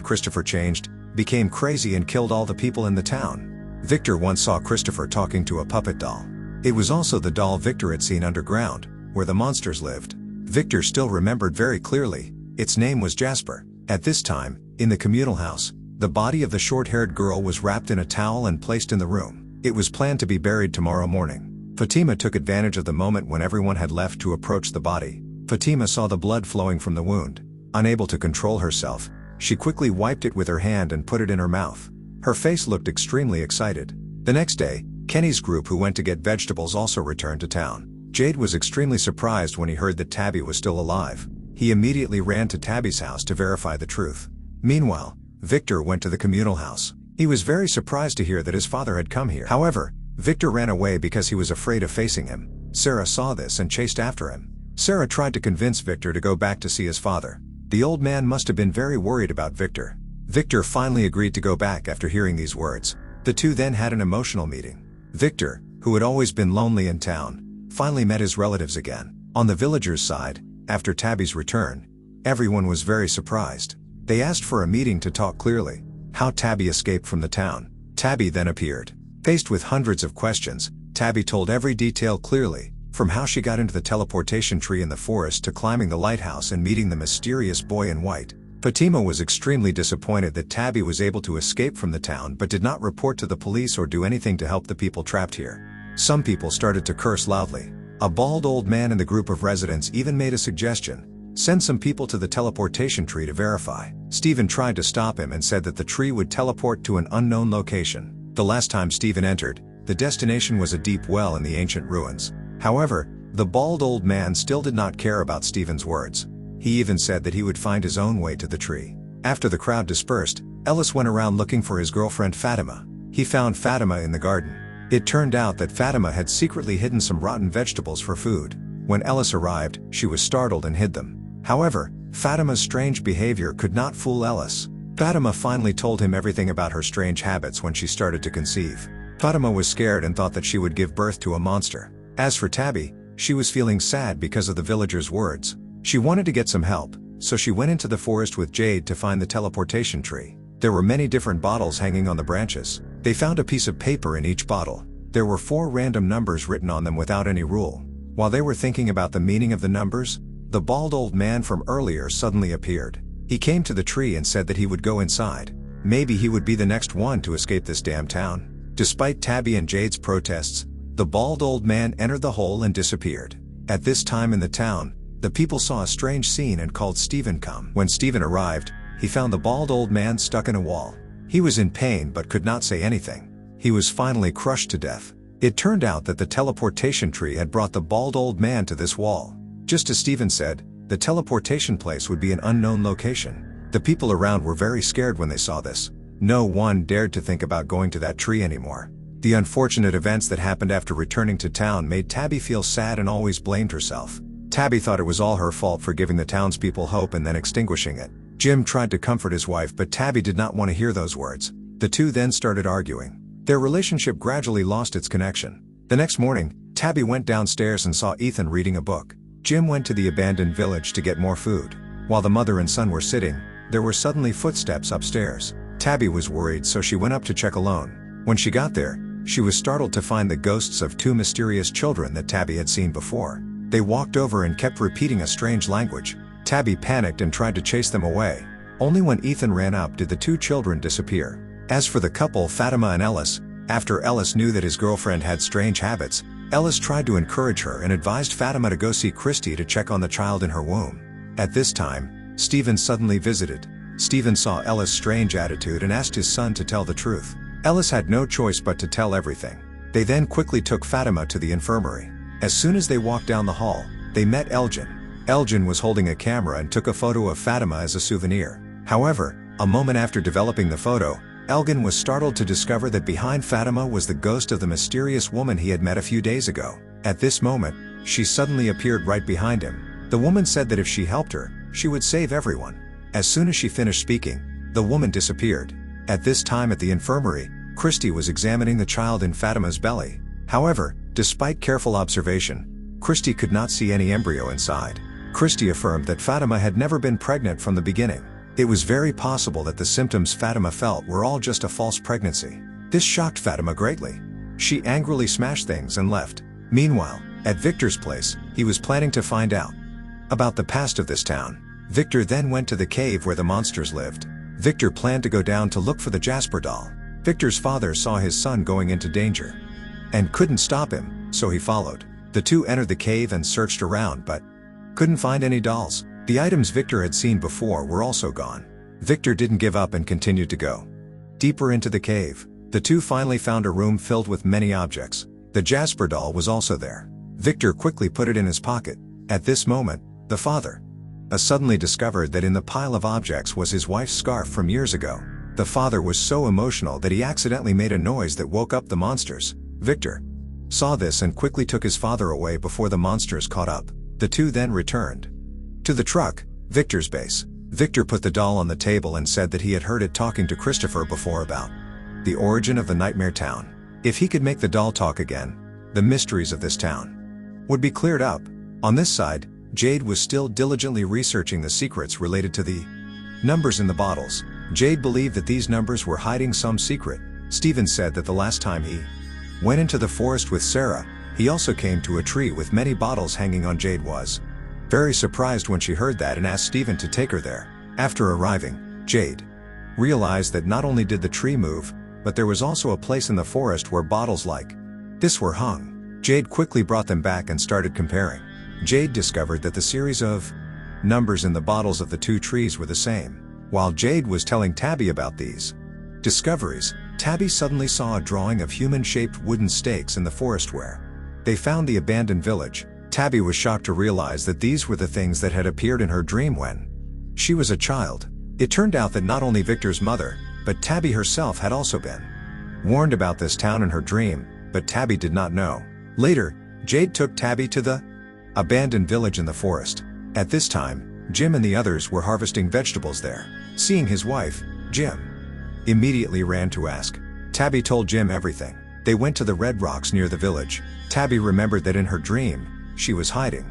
Christopher changed, became crazy and killed all the people in the town. Victor once saw Christopher talking to a puppet doll. It was also the doll Victor had seen underground, where the monsters lived. Victor still remembered very clearly. Its name was Jasper. At this time, in the communal house, the body of the short-haired girl was wrapped in a towel and placed in the room. It was planned to be buried tomorrow morning. Fatima took advantage of the moment when everyone had left to approach the body. Fatima saw the blood flowing from the wound. Unable to control herself, she quickly wiped it with her hand and put it in her mouth. Her face looked extremely excited. The next day, Kenny's group who went to get vegetables also returned to town. Jade was extremely surprised when he heard that Tabby was still alive. He immediately ran to Tabby's house to verify the truth. Meanwhile, Victor went to the communal house. He was very surprised to hear that his father had come here. However, Victor ran away because he was afraid of facing him. Sara saw this and chased after him. Sara tried to convince Victor to go back to see his father. The old man must have been very worried about Victor. Victor finally agreed to go back after hearing these words. The two then had an emotional meeting. Victor, who had always been lonely in town, finally met his relatives again. On the villagers' side, after Tabby's return, everyone was very surprised. They asked for a meeting to talk clearly how Tabby escaped from the town. Tabby then appeared. Faced with hundreds of questions, Tabby told every detail clearly, from how she got into the teleportation tree in the forest to climbing the lighthouse and meeting the mysterious boy in white. Fatima was extremely disappointed that Tabby was able to escape from the town but did not report to the police or do anything to help the people trapped here. Some people started to curse loudly. A bald old man in the group of residents even made a suggestion. Send some people to the teleportation tree to verify. Stephen tried to stop him and said that the tree would teleport to an unknown location. The last time Stephen entered, the destination was a deep well in the ancient ruins. However, the bald old man still did not care about Stephen's words. He even said that he would find his own way to the tree. After the crowd dispersed, Ellis went around looking for his girlfriend Fatima. He found Fatima in the garden. It turned out that Fatima had secretly hidden some rotten vegetables for food. When Ellis arrived, she was startled and hid them. However, Fatima's strange behavior could not fool Ellis. Fatima finally told him everything about her strange habits when she started to conceive. Fatima was scared and thought that she would give birth to a monster. As for Tabby, she was feeling sad because of the villagers' words. She wanted to get some help, so she went into the forest with Jade to find the teleportation tree. There were many different bottles hanging on the branches. They found a piece of paper in each bottle. There were 4 random numbers written on them without any rule. While they were thinking about the meaning of the numbers, the bald old man from earlier suddenly appeared. He came to the tree and said that he would go inside. Maybe he would be the next one to escape this damn town. Despite Tabby and Jade's protests, the bald old man entered the hole and disappeared. At this time in the town, the people saw a strange scene and called Stephen come. When Stephen arrived, he found the bald old man stuck in a wall. He was in pain but could not say anything. He was finally crushed to death. It turned out that the teleportation tree had brought the bald old man to this wall. Just as Stephen said, the teleportation place would be an unknown location. The people around were very scared when they saw this. No one dared to think about going to that tree anymore. The unfortunate events that happened after returning to town made Tabby feel sad and always blamed herself. Tabby thought it was all her fault for giving the townspeople hope and then extinguishing it. Jim tried to comfort his wife but Tabby did not want to hear those words. The two then started arguing. Their relationship gradually lost its connection. The next morning, Tabby went downstairs and saw Ethan reading a book. Jim went to the abandoned village to get more food. While the mother and son were sitting, there were suddenly footsteps upstairs. Tabby was worried so she went up to check alone. When she got there, she was startled to find the ghosts of 2 mysterious children that Tabby had seen before. They walked over and kept repeating a strange language. Tabby panicked and tried to chase them away. Only when Ethan ran up did the 2 children disappear. As for the couple Fatima and Ellis, after Ellis knew that his girlfriend had strange habits, Ellis tried to encourage her and advised Fatima to go see Kristi to check on the child in her womb. At this time, Stephen suddenly visited. Stephen saw Ellis' strange attitude and asked his son to tell the truth. Ellis had no choice but to tell everything. They then quickly took Fatima to the infirmary. As soon as they walked down the hall, they met Elgin. Elgin was holding a camera and took a photo of Fatima as a souvenir. However, a moment after developing the photo, Elgin was startled to discover that behind Fatima was the ghost of the mysterious woman he had met a few days ago. At this moment, she suddenly appeared right behind him. The woman said that if she helped her, she would save everyone. As soon as she finished speaking, the woman disappeared. At this time at the infirmary, Kristi was examining the child in Fatima's belly. However, despite careful observation, Kristi could not see any embryo inside. Kristi affirmed that Fatima had never been pregnant from the beginning. It was very possible that the symptoms Fatima felt were all just a false pregnancy. This shocked Fatima greatly. She angrily smashed things and left. Meanwhile, at Victor's place, he was planning to find out about the past of this town. Victor then went to the cave where the monsters lived. Victor planned to go down to look for the Jasper doll. Victor's father saw his son going into danger and couldn't stop him, so he followed. The two entered the cave and searched around, but Couldn't find any dolls. The items Victor had seen before were also gone. Victor didn't give up and continued to go deeper into the cave. The two finally found a room filled with many objects. The Jasper doll was also there. Victor quickly put it in his pocket. At this moment, the father suddenly discovered that in the pile of objects was his wife's scarf from years ago. The father was so emotional that he accidentally made a noise that woke up the monsters. Victor saw this and quickly took his father away before the monsters caught up. The two then returned to the truck, Victor's base. Victor put the doll on the table and said that he had heard it talking to Christopher before about the origin of the Nightmare Town. If he could make the doll talk again, the mysteries of this town would be cleared up. On this side, Jade was still diligently researching the secrets related to the numbers in the bottles. Jade believed that these numbers were hiding some secret. Stephen said that the last time he went into the forest with Sara, he also came to a tree with many bottles hanging on. Jade was very surprised when she heard that and asked Stephen to take her there. After arriving, Jade realized that not only did the tree move, but there was also a place in the forest where bottles like this were hung. Jade quickly brought them back and started comparing. Jade discovered that the series of numbers in the bottles of the two trees were the same. While Jade was telling Tabby about these discoveries, Tabby suddenly saw a drawing of human-shaped wooden stakes in the forest where they found the abandoned village. Tabby was shocked to realize that these were the things that had appeared in her dream when she was a child. It turned out that not only Victor's mother, but Tabby herself had also been warned about this town in her dream, but Tabby did not know. Later, Jade took Tabby to the abandoned village in the forest. At this time, Jim and the others were harvesting vegetables there. Seeing his wife, Jim immediately ran to ask. Tabby told Jim everything. They went to the red rocks near the village. Tabby remembered that in her dream, she was hiding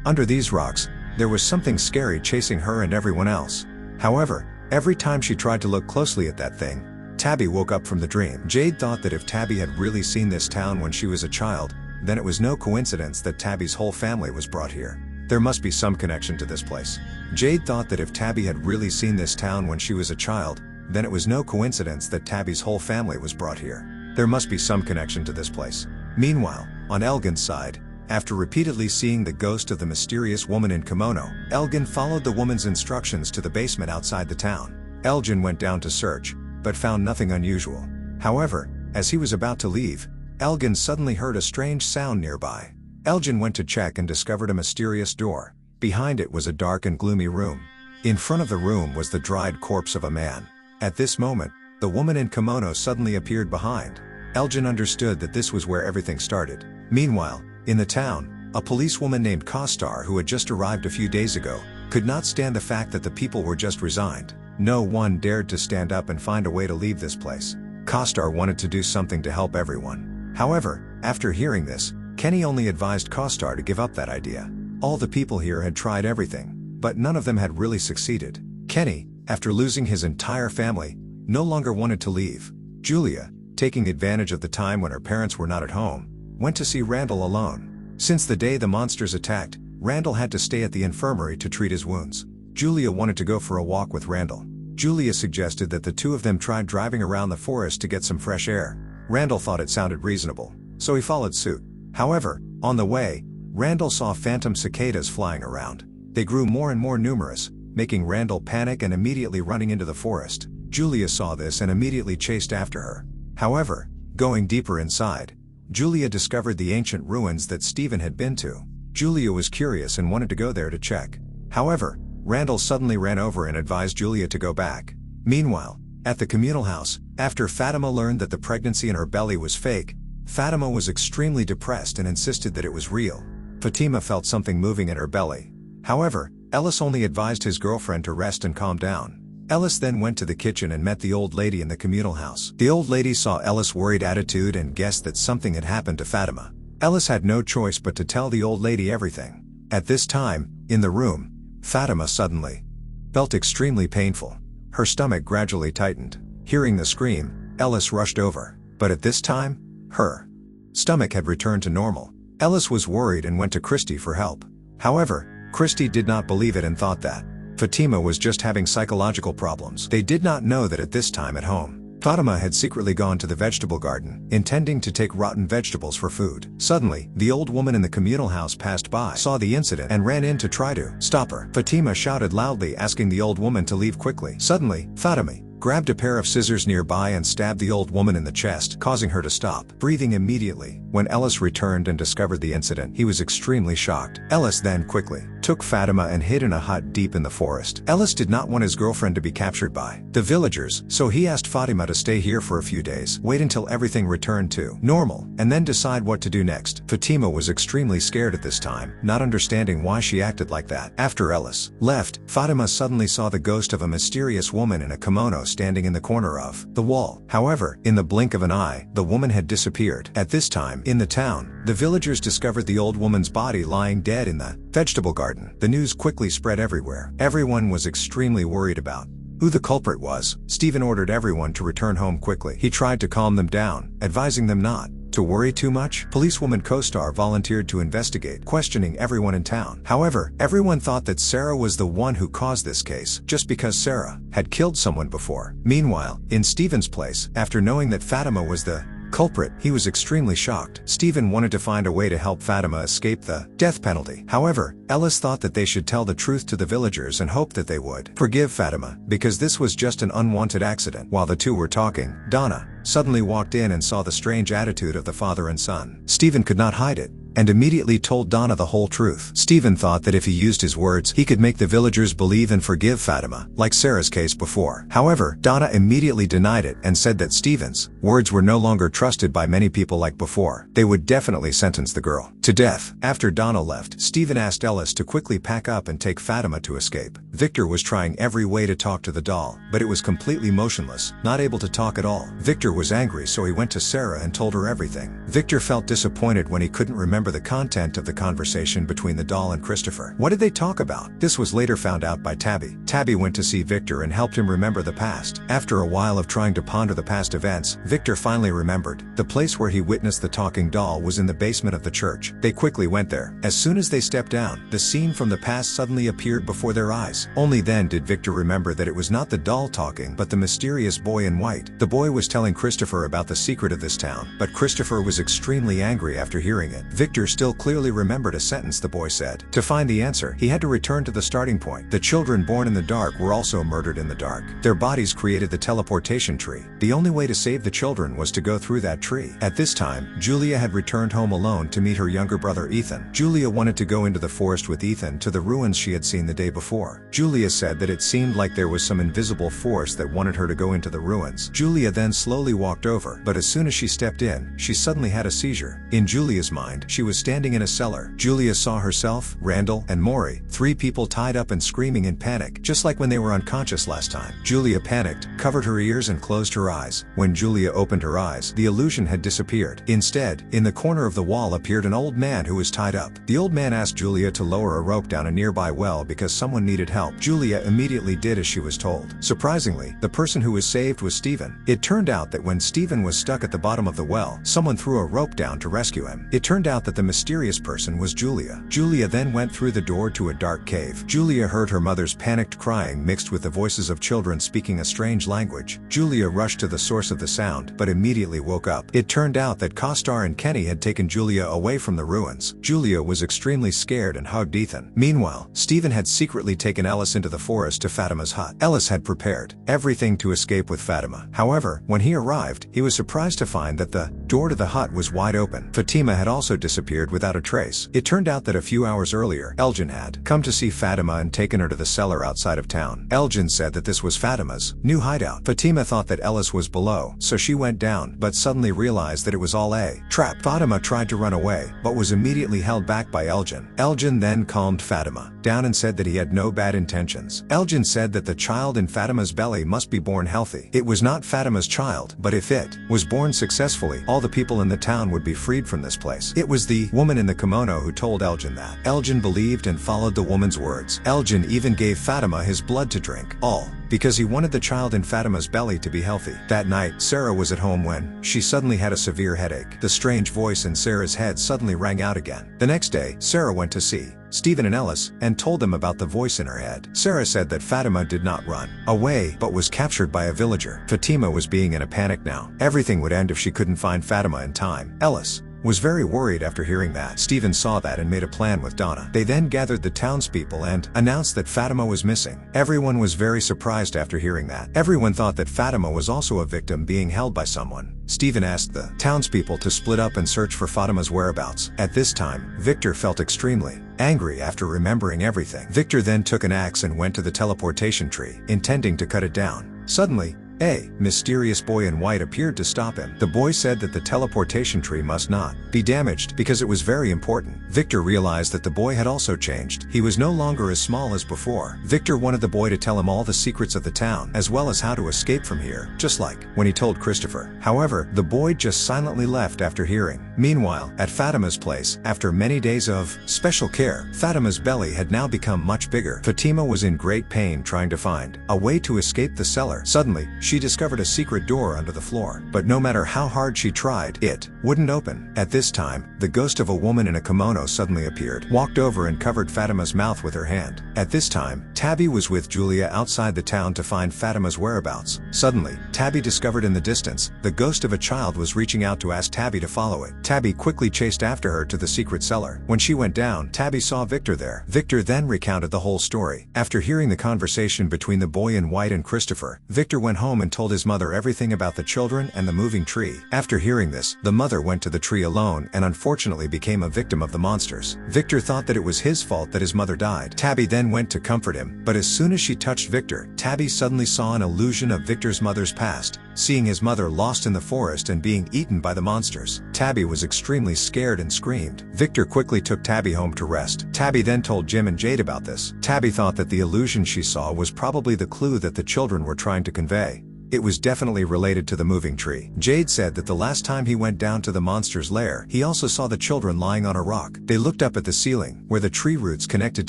under these rocks. There was something scary chasing her and everyone else. However, every time she tried to look closely at that thing, Tabby woke up from the dream. Jade thought that if Tabby had really seen this town when she was a child, then it was no coincidence that Tabby's whole family was brought here. There must be some connection to this place. Jade thought that if Tabby had really seen this town when she was a child, then it was no coincidence that Tabby's whole family was brought here. There must be some connection to this place. Meanwhile, on Elgin's side, after repeatedly seeing the ghost of the mysterious woman in kimono, Elgin followed the woman's instructions to the basement outside the town. Elgin went down to search, but found nothing unusual. However, as he was about to leave, Elgin suddenly heard a strange sound nearby. Elgin went to check and discovered a mysterious door. Behind it was a dark and gloomy room. In front of the room was the dried corpse of a man. At this moment, the woman in kimono suddenly appeared behind. Elgin understood that this was where everything started. Meanwhile, in the town, a policewoman named Kostar, who had just arrived a few days ago, could not stand the fact that the people were just resigned. No one dared to stand up and find a way to leave this place. Kostar wanted to do something to help everyone. However, after hearing this, Kenny only advised Kostar to give up that idea. All the people here had tried everything, but none of them had really succeeded. Kenny, after losing his entire family, no longer wanted to leave. Julia, taking advantage of the time when her parents were not at home, went to see Randall alone. Since the day the monsters attacked, Randall had to stay at the infirmary to treat his wounds. Julia wanted to go for a walk with Randall. Julia suggested that the two of them try driving around the forest to get some fresh air. Randall thought it sounded reasonable, so he followed suit. However, on the way, Randall saw phantom cicadas flying around. They grew more and more numerous, making Randall panic and immediately running into the forest. Julia saw this and immediately chased after her. However, going deeper inside, Julia discovered the ancient ruins that Stephen had been to. Julia was curious and wanted to go there to check. However, Randall suddenly ran over and advised Julia to go back. Meanwhile, at the communal house, after Fatima learned that the pregnancy in her belly was fake, Fatima was extremely depressed and insisted that it was real. Fatima felt something moving in her belly. However, Ellis only advised his girlfriend to rest and calm down. Ellis then went to the kitchen and met the old lady in the communal house. The old lady saw Ellis' worried attitude and guessed that something had happened to Fatima. Ellis had no choice but to tell the old lady everything. At this time, in the room, Fatima suddenly felt extremely painful. Her stomach gradually tightened. Hearing the scream, Ellis rushed over. But at this time, her stomach had returned to normal. Ellis was worried and went to Kristi for help. However, Kristi did not believe it and thought that Fatima was just having psychological problems. They did not know that at this time at home, Fatima had secretly gone to the vegetable garden, intending to take rotten vegetables for food. Suddenly, the old woman in the communal house passed by, saw the incident, and ran in to try to stop her. Fatima shouted loudly, asking the old woman to leave quickly. Suddenly, Fatima grabbed a pair of scissors nearby and stabbed the old woman in the chest, causing her to stop breathing immediately. When Ellis returned and discovered the incident, he was extremely shocked. Ellis then quickly took Fatima and hid in a hut deep in the forest. Ellis did not want his girlfriend to be captured by the villagers, so he asked Fatima to stay here for a few days, wait until everything returned to normal, and then decide what to do next. Fatima was extremely scared at this time, not understanding why she acted like that. After Ellis left, Fatima suddenly saw the ghost of a mysterious woman in a kimono standing in the corner of the wall. However, in the blink of an eye, the woman had disappeared. At this time, in the town, the villagers discovered the old woman's body lying dead in the vegetable garden. The news quickly spread everywhere. Everyone was extremely worried about who the culprit was. Stephen ordered everyone to return home quickly. He tried to calm them down, advising them not to worry too much. Policewoman Co-Star volunteered to investigate, questioning everyone in town. However, everyone thought that Sara was the one who caused this case, just because Sara had killed someone before. Meanwhile, in Stephen's place, after knowing that Fatima was the culprit, he was extremely shocked. Stephen wanted to find a way to help Fatima escape the death penalty. However, Ellis thought that they should tell the truth to the villagers and hope that they would forgive Fatima, because this was just an unwanted accident. While the two were talking, Donna suddenly walked in and saw the strange attitude of the father and son. Stephen could not hide it, and immediately told Donna the whole truth. Stephen thought that if he used his words, he could make the villagers believe and forgive Fatima, like Sara's case before. However, Donna immediately denied it and said that Stephen's words were no longer trusted by many people like before. They would definitely sentence the girl to death. After Donna left, Stephen asked Ellis to quickly pack up and take Fatima to escape. Victor was trying every way to talk to the doll, but it was completely motionless, not able to talk at all. Victor was angry, so he went to Sara and told her everything. Victor felt disappointed when he couldn't remember the content of the conversation between the doll and Christopher. What did they talk about? This was later found out by Tabby. Tabby went to see Victor and helped him remember the past. After a while of trying to ponder the past events, Victor finally remembered. The place where he witnessed the talking doll was in the basement of the church. They quickly went there. As soon as they stepped down, the scene from the past suddenly appeared before their eyes. Only then did Victor remember that it was not the doll talking, but the mysterious boy in white. The boy was telling Christopher about the secret of this town, but Christopher was extremely angry after hearing it. Victor still clearly remembered a sentence the boy said. To find the answer, he had to return to the starting point. The children born in the dark were also murdered in the dark. Their bodies created the teleportation tree. The only way to save the children was to go through that tree. At this time, Julia had returned home alone to meet her younger brother Ethan. Julia wanted to go into the forest with Ethan to the ruins she had seen the day before. Julia said that it seemed like there was some invisible force that wanted her to go into the ruins. Julia then slowly walked over, but as soon as she stepped in, she suddenly had a seizure. In Julia's mind, she was standing in a cellar. Julia saw herself, Randall, and Maury, three people tied up and screaming in panic, just like when they were unconscious last time. Julia panicked, covered her ears and closed her eyes. When Julia opened her eyes, the illusion had disappeared. Instead, in the corner of the wall appeared an old man who was tied up. The old man asked Julia to lower a rope down a nearby well because someone needed help. Julia immediately did as she was told. Surprisingly, the person who was saved was Stephen. It turned out that when Stephen was stuck at the bottom of the well, someone threw a rope down to rescue him. It turned out that the mysterious person was Julia. Julia then went through the door to a dark cave. Julia heard her mother's panicked crying mixed with the voices of children speaking a strange language. Julia rushed to the source of the sound, but immediately woke up. It turned out that Costar and Kenny had taken Julia away from the ruins. Julia was extremely scared and hugged Ethan. Meanwhile, Stephen had secretly taken Ellis into the forest to Fatima's hut. Ellis had prepared everything to escape with Fatima. However, when he arrived, he was surprised to find that the door to the hut was wide open. Fatima had also disappeared without a trace. It turned out that a few hours earlier, Elgin had come to see Fatima and taken her to the cellar outside of town. Elgin said that this was Fatima's new hideout. Fatima thought that Ellis was below, so she went down, but suddenly realized that it was all a trap. Fatima tried to run away, but was immediately held back by Elgin. Elgin then calmed Fatima down and said that he had no bad intentions. Elgin said that the child in Fatima's belly must be born healthy. It was not Fatima's child, but if it was born successfully, all the people in the town would be freed from this place. It was the woman in the kimono who told Elgin that. Elgin believed and followed the woman's words. Elgin even gave Fatima his blood to drink, all because he wanted the child in Fatima's belly to be healthy. That night, Sara was at home when she suddenly had a severe headache. The strange voice in Sara's head suddenly rang out again. The next day, Sara went to see Stephen and Ellis, and told them about the voice in her head. Sara said that Fatima did not run away, but was captured by a villager. Fatima was being in a panic now. Everything would end if she couldn't find Fatima in time. Ellis was very worried after hearing that. Stephen saw that and made a plan with Donna. They then gathered the townspeople and announced that Fatima was missing. Everyone was very surprised after hearing that. Everyone thought that Fatima was also a victim being held by someone. Stephen asked the townspeople to split up and search for Fatima's whereabouts. At this time, Victor felt extremely angry after remembering everything. Victor then took an axe and went to the teleportation tree, intending to cut it down. Suddenly, a mysterious boy in white appeared to stop him. The boy said that the teleportation tree must not be damaged because it was very important. Victor realized that the boy had also changed. He was no longer as small as before. Victor wanted the boy to tell him all the secrets of the town, as well as how to escape from here, just like when he told Christopher. However, the boy just silently left after hearing. Meanwhile, at Fatima's place, after many days of special care, Fatima's belly had now become much bigger. Fatima was in great pain trying to find a way to escape the cellar. Suddenly, she discovered a secret door under the floor, but no matter how hard she tried, it wouldn't open. At this time, the ghost of a woman in a kimono suddenly appeared, walked over and covered Fatima's mouth with her hand. At this time, Tabby was with Julia outside the town to find Fatima's whereabouts. Suddenly, Tabby discovered in the distance, the ghost of a child was reaching out to ask Tabby to follow it. Tabby quickly chased after her to the secret cellar. When she went down, Tabby saw Victor there. Victor then recounted the whole story. After hearing the conversation between the boy in white and Christopher, Victor went home and told his mother everything about the children and the moving tree. After hearing this, the mother went to the tree alone and unfortunately became a victim of the monsters. Victor thought that it was his fault that his mother died. Tabby then went to comfort him, but as soon as she touched Victor, Tabby suddenly saw an illusion of Victor's mother's past, seeing his mother lost in the forest and being eaten by the monsters. Tabby was extremely scared and screamed. Victor quickly took Tabby home to rest. Tabby then told Jim and Jade about this. Tabby thought that the illusion she saw was probably the clue that the children were trying to convey. It was definitely related to the moving tree. Jade said that the last time he went down to the monster's lair, he also saw the children lying on a rock. They looked up at the ceiling, where the tree roots connected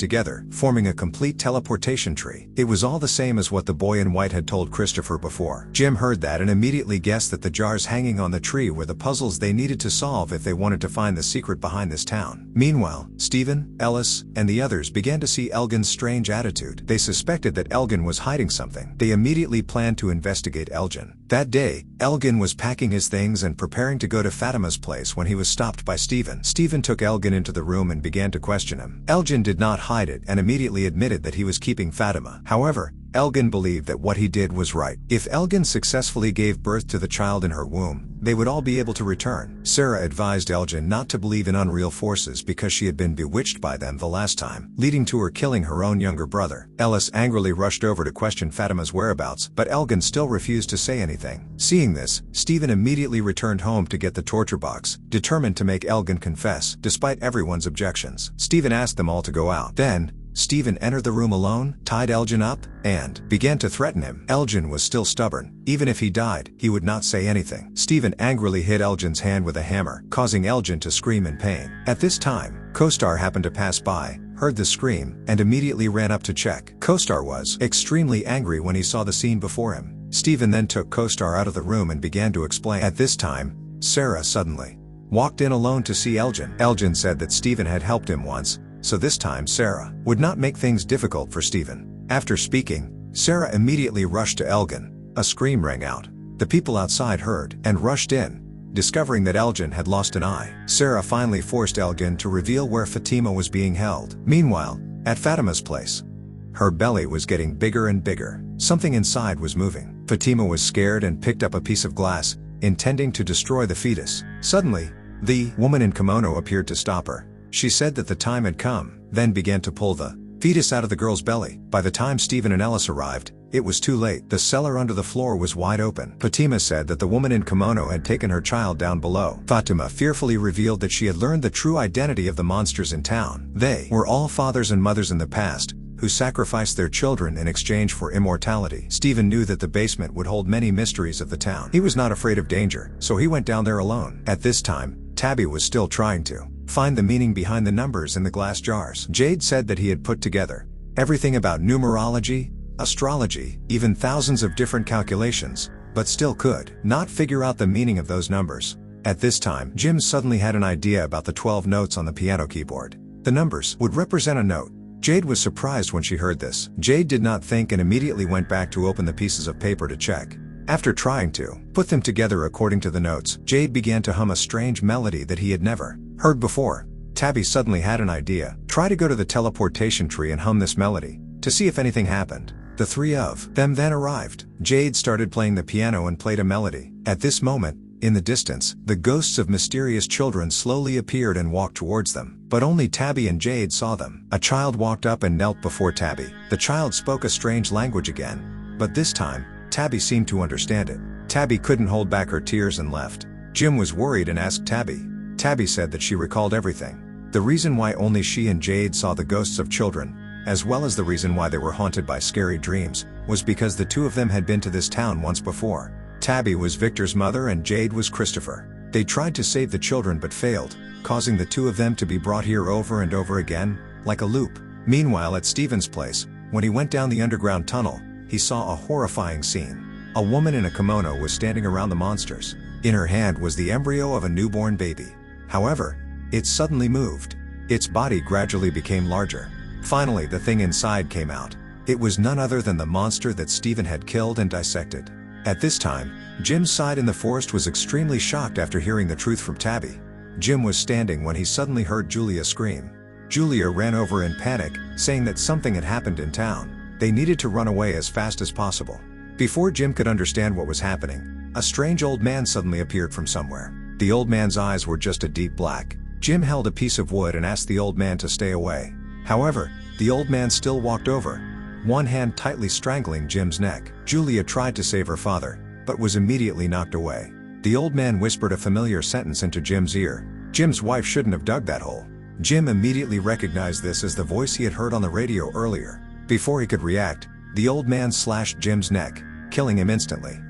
together, forming a complete teleportation tree. It was all the same as what the boy in white had told Christopher before. Jim heard that and immediately guessed that the jars hanging on the tree were the puzzles they needed to solve if they wanted to find the secret behind this town. Meanwhile, Stephen, Ellis, and the others began to see Elgin's strange attitude. They suspected that Elgin was hiding something. They immediately planned to investigate Elgin. That day, Elgin was packing his things and preparing to go to Fatima's place when he was stopped by Stephen. Stephen took Elgin into the room and began to question him. Elgin did not hide it and immediately admitted that he was keeping Fatima. However, Elgin believed that what he did was right. If Elgin successfully gave birth to the child in her womb, they would all be able to return. Sara advised Elgin not to believe in unreal forces because she had been bewitched by them the last time, leading to her killing her own younger brother. Ellis angrily rushed over to question Fatima's whereabouts, but Elgin still refused to say anything. Seeing this, Stephen immediately returned home to get the torture box, determined to make Elgin confess, despite everyone's objections. Stephen asked them all to go out. Then, Stephen entered the room alone, tied Elgin up, and began to threaten him. Elgin was still stubborn. Even if he died, he would not say anything. Stephen angrily hit Elgin's hand with a hammer, causing Elgin to scream in pain. At this time, Kostar happened to pass by, heard the scream, and immediately ran up to check. Kostar was extremely angry when he saw the scene before him. Stephen then took Kostar out of the room and began to explain. At this time, Sara suddenly walked in alone to see Elgin. Elgin said that Stephen had helped him once, so this time Sara would not make things difficult for Stephen. After speaking, Sara immediately rushed to Elgin. A scream rang out. The people outside heard and rushed in, discovering that Elgin had lost an eye. Sara finally forced Elgin to reveal where Fatima was being held. Meanwhile, at Fatima's place, her belly was getting bigger and bigger. Something inside was moving. Fatima was scared and picked up a piece of glass, intending to destroy the fetus. Suddenly, the woman in kimono appeared to stop her. She said that the time had come, then began to pull the fetus out of the girl's belly. By the time Stephen and Ellis arrived, it was too late. The cellar under the floor was wide open. Fatima said that the woman in kimono had taken her child down below. Fatima fearfully revealed that she had learned the true identity of the monsters in town. They were all fathers and mothers in the past, who sacrificed their children in exchange for immortality. Stephen knew that the basement would hold many mysteries of the town. He was not afraid of danger, so he went down there alone. At this time, Tabby was still trying to find the meaning behind the numbers in the glass jars. Jade said that he had put together everything about numerology, astrology, even thousands of different calculations, but still could not figure out the meaning of those numbers. At this time, Jim suddenly had an idea about the 12 notes on the piano keyboard. The numbers would represent a note. Jade was surprised when she heard this. Jade did not think and immediately went back to open the pieces of paper to check. After trying to put them together according to the notes, Jade began to hum a strange melody that he had never heard before. Tabby suddenly had an idea. Try to go to the teleportation tree and hum this melody, to see if anything happened. The three of them then arrived. Jade started playing the piano and played a melody. At this moment, in the distance, the ghosts of mysterious children slowly appeared and walked towards them. But only Tabby and Jade saw them. A child walked up and knelt before Tabby. The child spoke a strange language again. But this time, Tabby seemed to understand it. Tabby couldn't hold back her tears and left. Jim was worried and asked Tabby. Tabby said that she recalled everything. The reason why only she and Jade saw the ghosts of children, as well as the reason why they were haunted by scary dreams, was because the two of them had been to this town once before. Tabby was Victor's mother and Jade was Christopher. They tried to save the children but failed, causing the two of them to be brought here over and over again, like a loop. Meanwhile at Stephen's place, when he went down the underground tunnel, he saw a horrifying scene. A woman in a kimono was standing around the monsters. In her hand was the embryo of a newborn baby. However, it suddenly moved. Its body gradually became larger. Finally the thing inside came out. It was none other than the monster that Stephen had killed and dissected. At this time, Jim's side in the forest was extremely shocked after hearing the truth from Tabby. Jim was standing when he suddenly heard Julia scream. Julia ran over in panic, saying that something had happened in town. They needed to run away as fast as possible. Before Jim could understand what was happening, a strange old man suddenly appeared from somewhere. The old man's eyes were just a deep black. Jim held a piece of wood and asked the old man to stay away. However, the old man still walked over, one hand tightly strangling Jim's neck. Julia tried to save her father, but was immediately knocked away. The old man whispered a familiar sentence into Jim's ear. Jim's wife shouldn't have dug that hole. Jim immediately recognized this as the voice he had heard on the radio earlier. Before he could react, the old man slashed Jim's neck, killing him instantly.